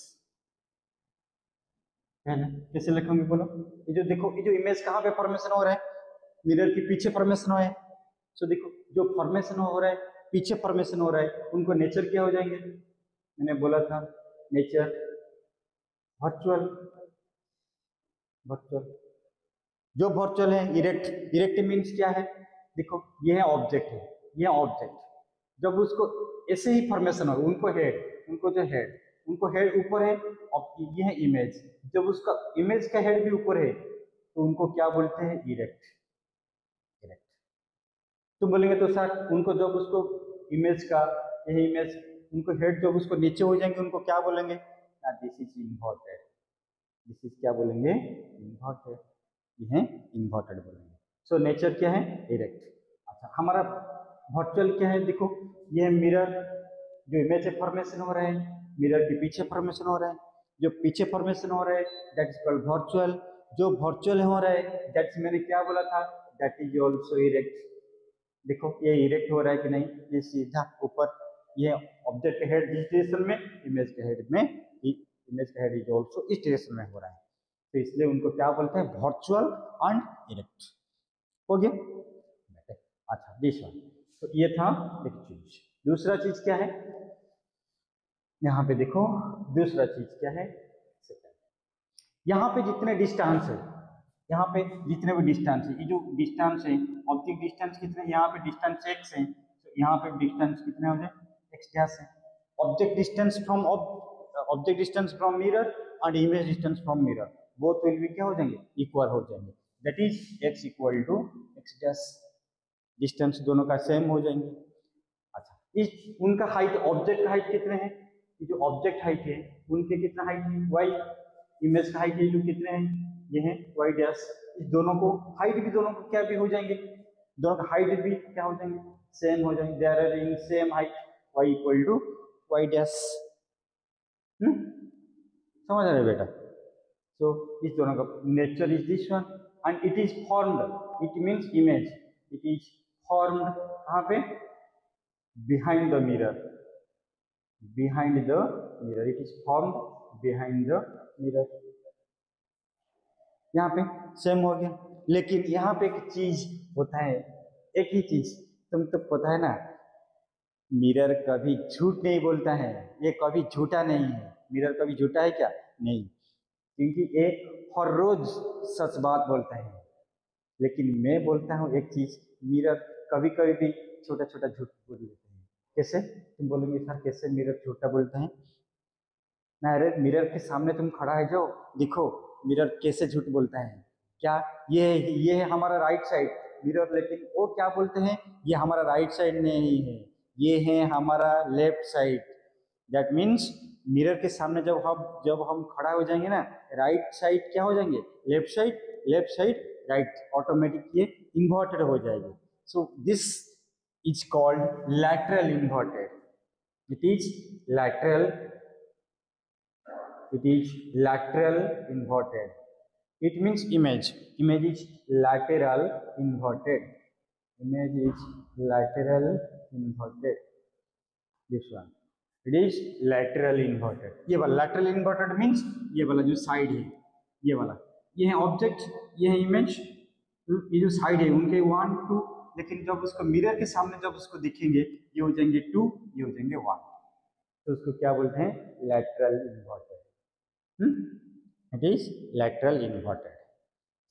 पहले कैसे लिखेंगे बोलो। ये जो देखो, ये जो इमेज कहाँ पे फॉर्मेशन हो रहा है, मिरर के पीछे फॉर्मेशन हो रहा है। सो देखो जो फॉर्मेशन हो रहा है, पीछे फॉर्मेशन हो रहा है, उनको नेचर क्या हो जाएंगे, मैंने बोला था नेचर वर्चुअल। वर्चुअल जो वर्चुअल है, इरेक्ट, इरेक्ट मीन्स क्या है, देखो ये है ऑब्जेक्ट है, ये ऑब्जेक्ट, जब उसको ऐसे ही फॉर्मेशन हो, उनको हेड, उनको जो हेड, उनको हेड ऊपर है, और ये है इमेज, जब उसका इमेज का हेड भी ऊपर है तो उनको क्या बोलते हैं, इरेक्ट। इरेक्ट तुम बोलेंगे तो सर उनको जब उसको इमेज का, यही इमेज, उनको हेड जब उसको नीचे हो जाएंगे उनको क्या बोलेंगे, this is inverted, this is क्या बोलेंगे, इन्वर्टेड, ये है इन्वर्टेड बोलेंगे। सो नेचर क्या है, इरेक्ट। अच्छा हमारा वर्चुअल क्या है, देखो ये है मिरर, जो इमेज से फॉर्मेशन हो रहा है, मिरर के पीछे फॉर्मेशन हो रहा है, जो पीछे फॉर्मेशन हो रहा है दैट इज कॉल्ड वर्चुअल, जो वर्चुअल हो रहा है दैट्स, मैंने क्या बोला था, दैट इज ऑल्सो इरेक्ट। देखो ये इरेक्ट हो रहा है कि नहीं, ये सीधा ऊपर, ये ऑब्जेक्ट के हेड इस डायरेक्शन में, इमेज के हेड में, इमेज का हेड इज ऑल्सो इस डायरेक्शन में हो रहा है, तो इसलिए उनको क्या बोलते हैं, वर्चुअल एंड इरेक्ट। हो गया। अच्छा दिस वन, तो ये था एक चीज। दूसरा चीज क्या है, यहाँ पे देखो दूसरा चीज क्या है, यहाँ पे जितने डिस्टेंस है, यहाँ पे जितने भी डिस्टेंस है, ये जो डिस्टेंस है, ऑब्जेक्ट डिस्टेंस कितने, यहाँ पे डिस्टेंस x है, तो यहाँ पे डिस्टेंस कितने हो जाए, x डैश है। Object distance from, object distance from mirror and image distance from mirror, both will be क्या हो जाएंगे, इक्वल हो जाएंगे, that is x equal to x dash, distance दोनों का सेम हो जाएंगे। अच्छा इस उनका हाइट, ऑब्जेक्ट का हाइट कितने हैं, ये जो ऑब्जेक्ट हाइट है उनके कितना हाइट है, y, इमेज का हाइट है जो कितने हैं, ये है y डैश, इस दोनों को हाइट भी, दोनों को क्या भी हो जाएंगे, दोनों का हाइट भी क्या हो जाएंगे, सेम हो जाएंगे, they are in same height, y equal to y dash. समझ रहे बेटा। सो इस दोनों का nature is this one and it is formed, it means image, it is formed कहाँ पे, behind the mirror, behind the mirror, it is formed behind the mirror। यहाँ पे सेम हो गया, लेकिन यहाँ पे एक चीज होता है, एक ही चीज, तुम तो पता है ना, मिरर कभी झूठ नहीं बोलता है, ये कभी झूठा नहीं है, मिरर कभी झूठा है क्या, नहीं, क्योंकि ये हर रोज सच बात बोलता है। लेकिन मैं बोलता हूँ एक चीज, मिरर कभी कभी भी छोटा छोटा झूठ बोल देते हैं। कैसे, तुम बोलोगे सर कैसे मिरर झूठा बोलता है, ना अरे मिरर के सामने तुम खड़ा है जो, देखो मिरर कैसे झूठ बोलता है, क्या ये है हमारा राइट साइड मिरर, लेकिन वो क्या बोलते हैं, ये हमारा राइट साइड नहीं है, ये है हमारा left side. That means mirror के सामने जब हम खड़ा हो जाएंगे ना, राइट साइड क्या हो जाएंगे, लेफ्ट साइड राइट, ऑटोमेटिक ये इन्वर्टेड हो जाएगी। So this is called lateral inverted, it is lateral, it is lateral inverted, it means image is lateral inverted, image is lateral inverted, this one it is lateral inverted। ये वाला lateral inverted means ये वाला जो side है, ये वाला, ये है ऑब्जेक्ट, ये है इमेज, ये जो साइड है उनके 1 2, लेकिन जब उसको मिरर के सामने जब उसको दिखेंगे ये हो जाएंगे 2, ये हो जाएंगे 1, तो उसको क्या बोलते हैं, lateral inverted। It is lateral inverted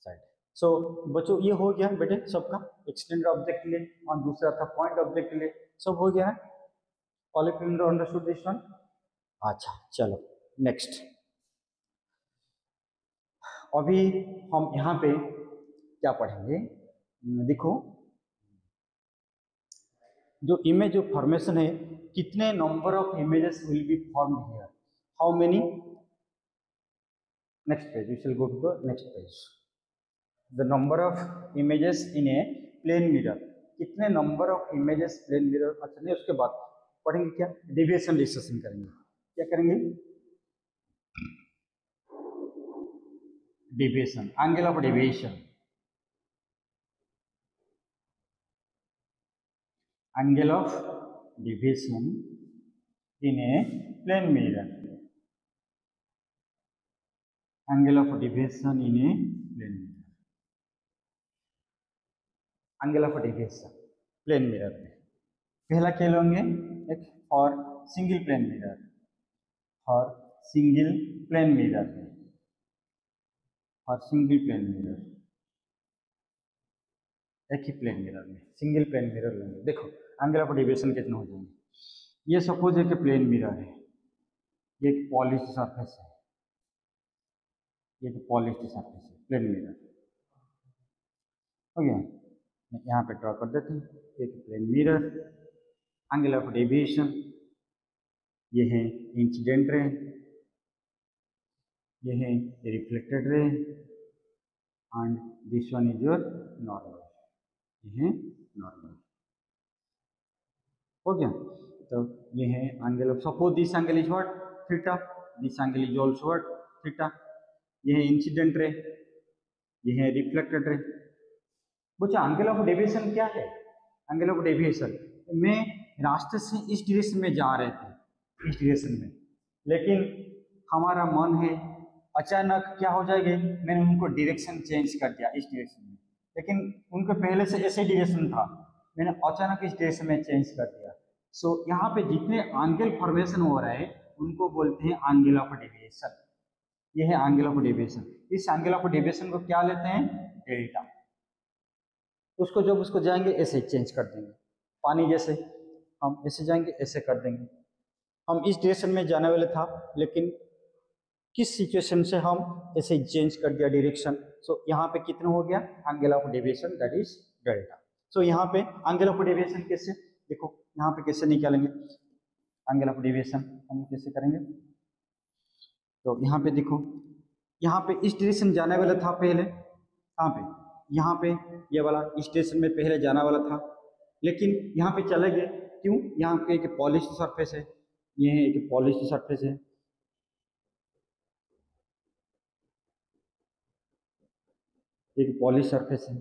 side. So बच्चों ये हो गया बेटे सबका, एक्सटेंडेड ऑब्जेक्ट के लिए, और दूसरा था पॉइंट ऑब्जेक्ट के लिए, सब हो गया है, all of you understood this one. अच्छा चलो नेक्स्ट, अभी हम यहाँ पे क्या पढ़ेंगे, देखो जो इमेज जो फॉर्मेशन है, कितने number of images will be formed here, how many, next page, we shall go to the next page, the number of images in a plane mirror, कितने number of images plane mirror. अच्छा नहीं, उसके बाद पढ़ेंगे क्या, deviation discussion करेंगे, क्या करेंगे, deviation, angle of deviation, angle of deviation in a plane mirror, angle of deviation in a plane mirror, angle of deviation plane mirror में पहला क्या लेंगे, एक for single plane mirror, for single plane mirror में, for single plane mirror, एक ही plane mirror में single plane mirror लेंगे। देखो एंगल ऑफ डेविएशन कितना हो जाएंगे, ये सपोज एक प्लेन मिरर है, ये एक पॉलिश्ड सरफेस है, ये एक पॉलिश्ड सरफेस है, प्लेन मिरर हो गया। यहाँ पे ड्रॉ कर देते हैं, एक plane mirror, angle of deviation, ये है इंसिडेंट रे, ये है reflected ray, and this one is your normal, ये है नॉर्मल हो गया। तो ये है angle of, suppose this angle is what, theta, this angle is also what, theta, ये है इंसिडेंट रे, ये है रिफ्लेक्टेड रे। बच्चा एंगल ऑफ डेविएशन क्या है, एंगल ऑफ डेविएशन में रास्ते से इस डायरेक्शन में जा रहे थे, इस डायरेक्शन में, लेकिन हमारा मन है अचानक क्या हो जाएगा, मैंने उनको डायरेक्शन चेंज कर दिया इस डायरेक्शन में, लेकिन उनको पहले से ऐसे डायरेक्शन था, मैंने अचानक इस डायरेक्शन में चेंज कर दिया। सो यहाँ पे जितने एंगल फॉर्मेशन हो रहा है उनको बोलते हैं एंगल ऑफ डेविएशन, ये है एंगल ऑफ डेविएशन। इस एंगल ऑफ डेविएशन को क्या लेते हैं, डेल्टा। उसको जब उसको जाएंगे ऐसे चेंज कर देंगे, पानी जैसे हम ऐसे जाएंगे ऐसे कर देंगे, हम इस डायरेक्शन में जाने वाले था, लेकिन किस सिचुएशन से हम ऐसे चेंज कर दिया डायरेक्शन। सो यहाँ पे कितना हो गया, angle of deviation, that is delta. So यहाँ पे एंगल ऑफ डेविएशन कैसे, देखो यहाँ पे कैसे निकालेंगे एंगल ऑफ डेविएशन, हम कैसे करेंगे, तो यहाँ पे देखो, यहाँ पे इस डायरेक्शन जाने वाला था पहले, यहाँ पे ये वाला इस डायरेक्शन में पहले जाना वाला था, लेकिन यहाँ पे चले गए, क्यों, यहाँ पे एक पॉलिश्ड सरफेस है, ये है एक पॉलिश्ड सरफेस है, एक पॉलिश सरफेस है,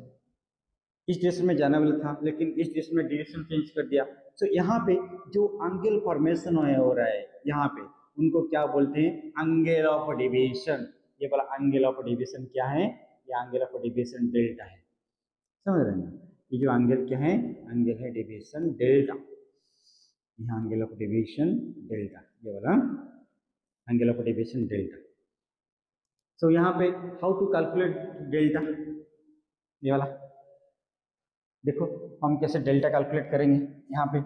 इस डायरेक्शन में जाने वाला था, लेकिन इस डायरेक्शन में डायरेक्शन चेंज कर दिया। तो यहाँ पे जो एंगल फॉर्मेशन हो रहा है यहाँ पे, उनको क्या बोलते हैं, एंगल ऑफ डेविएशन। ये वाला एंगल ऑफ डेविएशन क्या है, ये एंगल ऑफ डेविएशन डेल्टा है, समझ रहे हैं ना, ये जो एंगल क्या है, एंगल है डेविएशन डेल्टा, यहाँ एंगल ऑफ डेविएशन डेल्टा, ये वाला angle of deviation delta. So यहाँ पे हाउ टू कैलकुलेट डेल्टा, ये वाला देखो हम कैसे डेल्टा कैलकुलेट करेंगे। यहाँ पे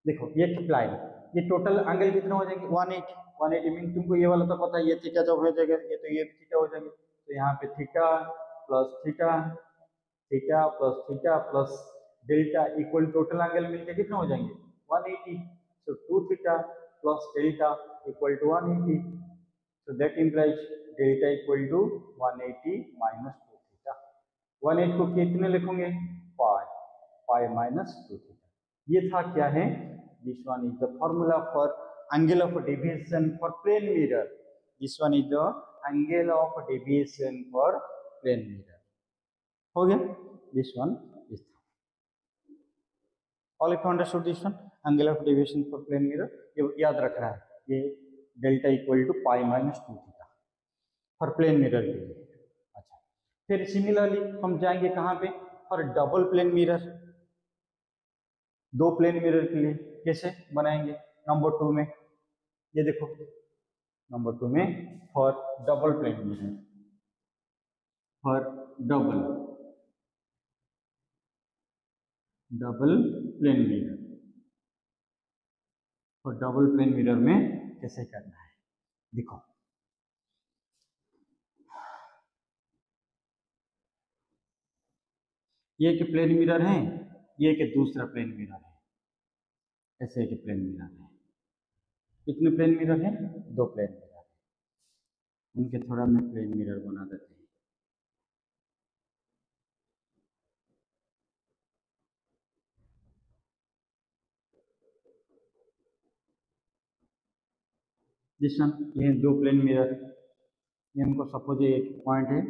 देखो ये लाइन, ये टोटल एंगल कितना हो जाएंगे, 180, 180 मीन तुमको ये वाला तो पता है, ये थीटा जब हो जाएगा ये तो ये थीटा हो जाएंगे, तो यहाँ पे theta plus theta, theta plus theta plus delta equal total angle मिलकर कितना हो जाएंगे, 180। So 2 theta plus delta equal to 180, so that implies delta equal to 180 minus 2 theta। 180 को कितने लिखोगे, पाई, पाई माइनस 2 थीटा। ये था क्या है, this one is the formula for angle of deviation for plane mirror, this one is the angle of deviation for plane mirror, हो गया, this one is all if understood this one, angle of deviation for plane mirror, ये याद रख रहा है, ये delta equal to pi minus 2 theta for plane mirror के लिए। अच्छा, फिर सिमिलरली हम जाएंगे कहाँ पे, फॉर डबल प्लेन मिरर, दो प्लेन मिरर के लिए कैसे बनाएंगे, नंबर 2 में, ये देखो नंबर 2 में for double plane mirror, for double plane mirror, for double plane mirror में कैसे करना है, देखो ये एक प्लेन मिरर है, ये एक दूसरा प्लेन मिरर है, ऐसे एक प्लेन मिरर है। कितने प्लेन मिरर है? 2 प्लेन मिरर है। उनके थोड़ा मैं प्लेन मिरर बना देते हैं। जिस ये 2 प्लेन मिरर, ये हमको सपोज एक पॉइंट है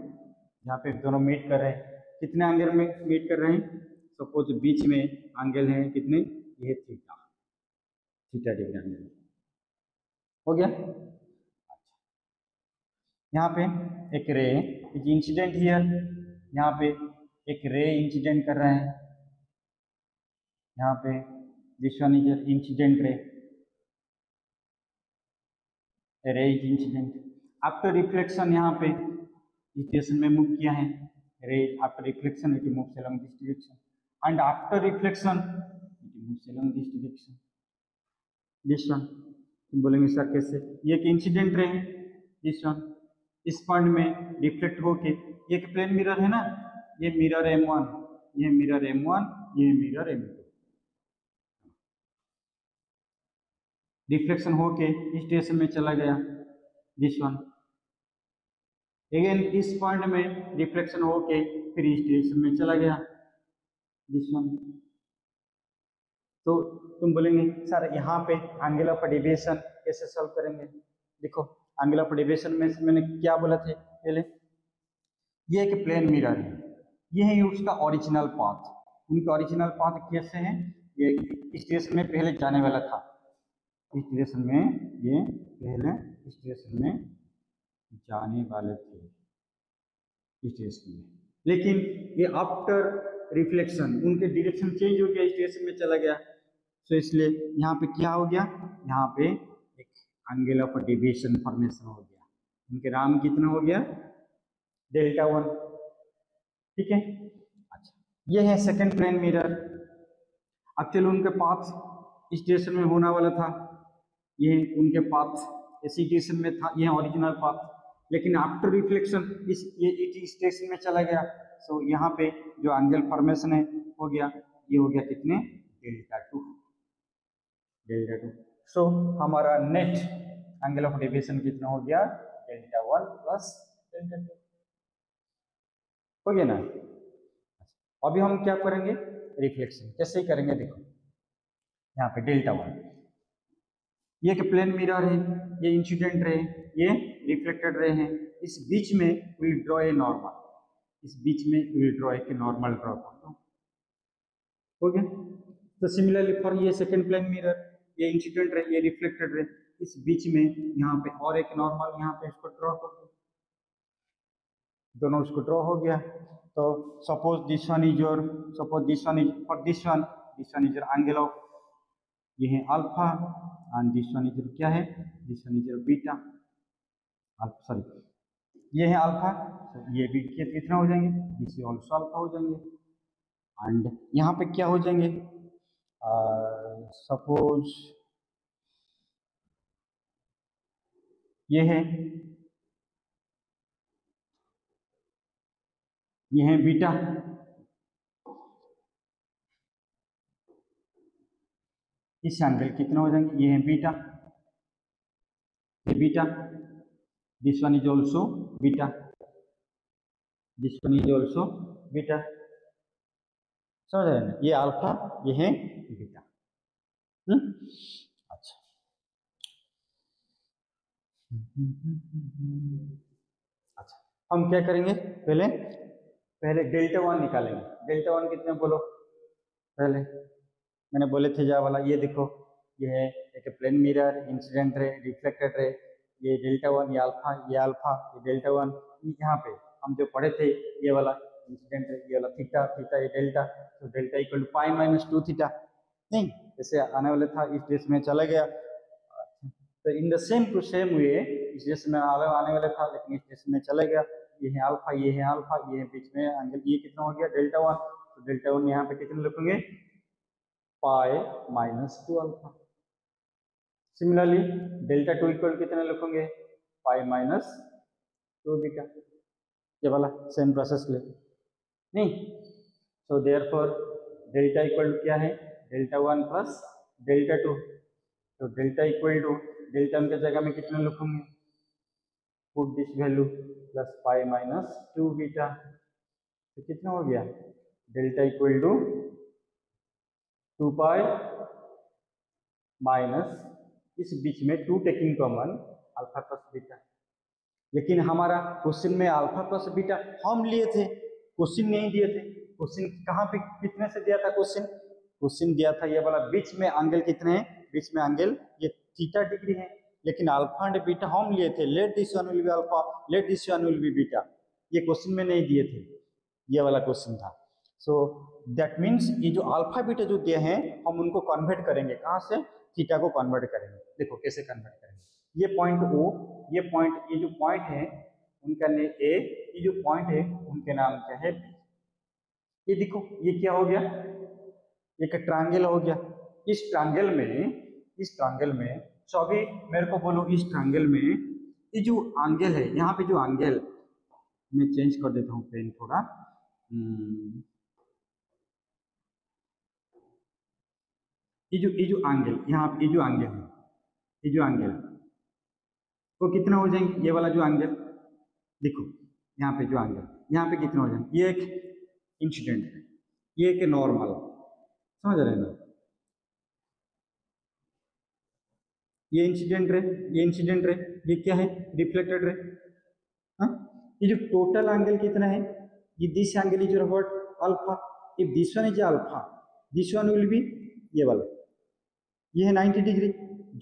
जहाँ पे दोनों मीट कर रहे हैं। कितने एंगल में मीट कर रहे हैं? सपोज बीच में एंगल है कितने? ये थीटा, थीटा डिग्री एंगल हो गया। अच्छा, यहाँ पे एक रे इज इंसिडेंट हियर, यहाँ पे एक रे इंसिडेंट कर रहे हैं, यहाँ पे this one is incident ray, रे इज इंसिडेंट। आफ्टर रिफ्लेक्शन यहाँ पे इस डायरेक्शन में मूव किया है, रे after reflection it moves along this direction, and after reflection it moves along this direction. This one तुम बोलेंगे सर कैसे? ये एक इंसिडेंट रे है, दिस वन इस पॉइंट में रिफ्लेक्ट होके, ये एक प्लेन मिरर है ना, ये मिरर M1, ये मिरर M1, ये मिरर M2, रिफ्लेक्शन होके इस डायरेक्शन में चला गया, दिस वन अगेन इस पॉइंट में रिफ्लेक्शन होके फिर इस डायरेक्शन में चला गया, दिस वन। तो तुम बोलेंगे सर यहाँ पे एंगल ऑफ डेविएशन कैसे सॉल्व करेंगे? देखो एंगल ऑफ डेविएशन में से मैंने क्या बोला था पहले, ये एक प्लेन मिरर है, ये है उसका ओरिजिनल पाथ। उनका ओरिजिनल पाथ कैसे है? ये इस डायरेक्शन में पहले जाने वाला था, इस डायरेक्शन में ये पहले इस डायरेक्शन में जाने वाले थे, इस डायरेक्शन में, लेकिन ये आफ्टर रिफ्लेक्शन उनके डायरेक्शन चेंज हो गया, इस डायरेक्शन में चला गया। तो इसलिए यहाँ पे क्या हो गया? यहाँ पे एक एंगल ऑफ डेविएशन फॉर्मेशन हो गया। उनके राम कितना हो गया? Δ1, ठीक है। अच्छा, ये है सेकंड प्लेन मिरर। एक्चुअली उनके पाथ इस डायरेक्शन में होने वाला था, ये उनके पाथ इसी डायरेक्शन में था, ये ओरिजिनल पाथ, लेकिन आफ्टर रिफ्लेक्शन इस डायरेक्शन में चला गया। सो यहाँ पे जो एंगल फॉर्मेशन है हो गया, ये हो गया कितने? Δ2, Δ2। सो हमारा नेट एंगल ऑफ डेविएशन कितना हो गया? Δ1 प्लस Δ2 हो गया ना। अभी हम क्या करेंगे? रिफ्लेक्शन कैसे ही करेंगे, देखो यहाँ पे Δ1, ये एक प्लेन मिरर है, ये इंसिडेंट रे, ये रिफ्लेक्टेड रे है, इस बीच में विल ड्रॉ ए नॉर्मल, इस बीच में विल ड्रॉ एक नॉर्मल ड्रॉ कर दो, हो गया। तो सिमिलरली फॉर ये सेकंड प्लेन मिरर, ये इंसिडेंट रे, ये रिफ्लेक्टेड रे, इस बीच में यहाँ पे और एक नॉर्मल, यहाँ पे इसको ड्रॉ कर दो, दोनों इसको ड्रॉ हो गया। तो suppose this one is your, suppose this one is for this one is your angle of, ये है alpha, and this one is क्या है? This one is your beta, sorry ये है अल्फा, तो ये भी कितना हो जाएंगे? दिस इज ऑल्सो अल्फा हो जाएंगे। एंड यहाँ पे क्या हो जाएंगे? सपोज ये है बीटा, इस एंगल कितना हो जाएंगे? ये है बीटा, ये beta, this one is also beta, this one is also beta, समझ रहे हैं? ये अल्फा, ये है बीटा। अच्छा, अच्छा हम क्या करेंगे? पहले Δ1 निकालेंगे। Δ1 कितने बोलो? पहले मैंने बोले थे जा वाला, ये देखो ये है एक plane mirror, incident ray, reflected ray, ये Δ1, ये अल्फा, ये Δ1, यहाँ पे हम जो पढ़े थे ये वाला इंसिडेंट रे, ये वाला थीटा, थीटा ये डेल्टा, तो delta equal to pi minus 2 theta, नहीं जैसे आने वाला था इस देश में चला गया। तो in the same to same way इस देश में आने वाला था, लेकिन इस देश में चला गया। ये है अल्फा, ये है अल्फा, ये है बीच में एंगल, ये कितना हो गया? Δ1, तो Δ1 यहाँ पे कितने लिखेंगे? Pi minus 2 alpha. Similarly Δ2 equal कितने लिखोगे? पाई माइनस 2 बीटा, ये वाला सेम प्रोसेस ले, नहीं। So therefore delta equal to क्या है, डेल्टा 1 प्लस डेल्टा 2। तो डेल्टा इक्वल टू डेल्टा की जगह में कितना लिखूंगे, put this value plus pi minus 2 beta. तो कितना हो गया, delta equal to 2 pi minus इस बीच में 2 taking common alpha plus beta. लेकिन हमारा क्वेश्चन में अल्फा प्लस बीटा हम लिए थे, क्वेश्चन नहीं दिए थे। क्वेश्चन कहाँ पे कितने से दिया था, क्वेश्चन दिया था ये वाला बीच में एंगल कितने हैं, बीच में एंगल ये थीटा डिग्री है। लेकिन अल्फा एंड बीटा हम लिए थे, let this one will be alpha, let this one will be beta. ये क्वेश्चन में नहीं दिए थे, ये वाला क्वेश्चन था। सो दैट मीन्स ये जो अल्फा बीटा जो दिए हैं हम उनको कन्वर्ट करेंगे, कहाँ से, थीटा को कन्वर्ट करेंगे। देखो कैसे कन्वर्ट करेंगे, ये पॉइंट O, ये पॉइंट, ये जो पॉइंट है उनका नेम A, ये जो पॉइंट है उनके नाम क्या है B। ये देखो ये क्या हो गया, एक ट्रायंगल हो गया। इस ट्रायंगल में सो अभी मेरे को बोलो, इस ट्रायंगल में ये जो एंगल है, यहाँ पे जो एंगल, मैं चेंज कर देता हूँ पेन थोड़ा, ये जो एंगल यहाँ पे, ये जो एंगल है, ये जो एंगल तो कितना हो जाएंगे, ये वाला जो एंगल देखो, यहाँ पे जो एंगल, यहाँ पे कितना हो जाएंगे, ये एक इंसिडेंट है, ये एक नॉर्मल, समझ रहे हैं ना, ये इंसिडेंट रे, ये इंसिडेंट रे, ये क्या है, रिफ्लेक्टेड रे। हाँ, ये जो टोटल एंगल कितना है, ये this angle is what, alpha. If this one is alpha, this one will be, ये वाला, ये है 90 डिग्री।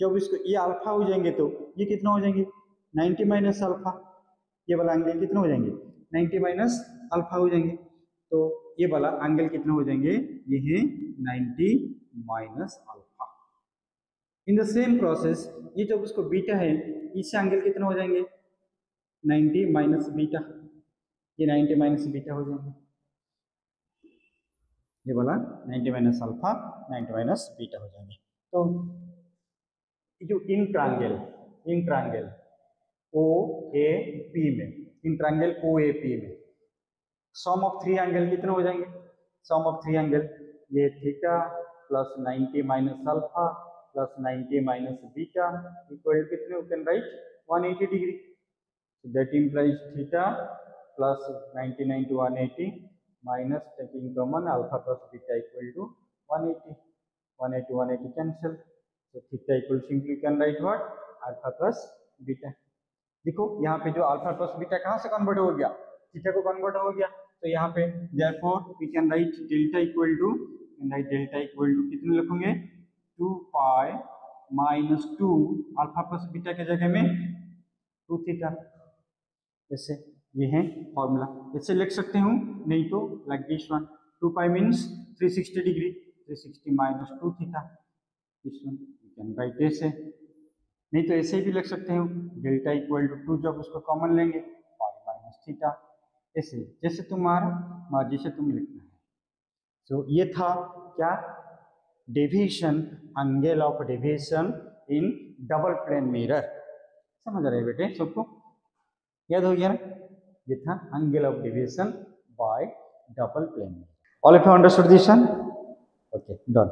जब इसको ये अल्फा हो जाएंगे तो ये कितना हो जाएंगे, 90 माइनस अल्फा। ये वाला एंगल कितना हो जाएंगे, 90 माइनस अल्फा हो जाएंगे। तो ये वाला एंगल कितना हो जाएंगे, ये है 90 minus alpha. In the same process ये जब उसको बीटा है, इससे एंगल कितना हो जाएंगे, 90 माइनस बीटा, ये 90 माइनस बीटा हो जाएंगे। ये वाला 90 माइनस अल्फा, 90 माइनस बीटा हो जाएंगे। तो जो in triangle O A P में, in triangle O A P में सम ऑफ 3 एंगल कितने हो जाएंगे, सम ऑफ 3 एंगल, ये theta plus 90 minus alpha plus 90 minus beta equal कितने, you can write 180 degree. so that implies theta plus 99 to 180 minus taking common alpha plus beta equal to 180, 180 cancel, so theta equal simply can write what, alpha plus beta। देखो यहाँ पे जो alpha plus beta कहाँ से convert हो गया, theta को convert हो गया। तो यहाँ पे therefore we can write delta equal to, कितने लिखोगे, 2 pi minus 2 alpha plus beta के जगह में 2 थीटा। ऐसे ये है फॉर्मूला, ऐसे लिख सकते हूँ, नहीं तो like this one, 2 pi means 360 degree, 360 minus 2 theta, this one you can right ऐसे, नहीं तो ऐसे भी लिख सकते हो, डेल्टा इक्वल टू 2 जब उसको कॉमन लेंगे पाई माइनस थीटा, ऐसे जैसे तुम्हारा मर्जी से तुम लिखना है। सो ये था क्या, deviation, angle of deviation in double plane mirror. समझ रहे बेटे, सबको याद हो गया ना, ये था angle of deviation by double plane mirror. All of you understood this one, okay done.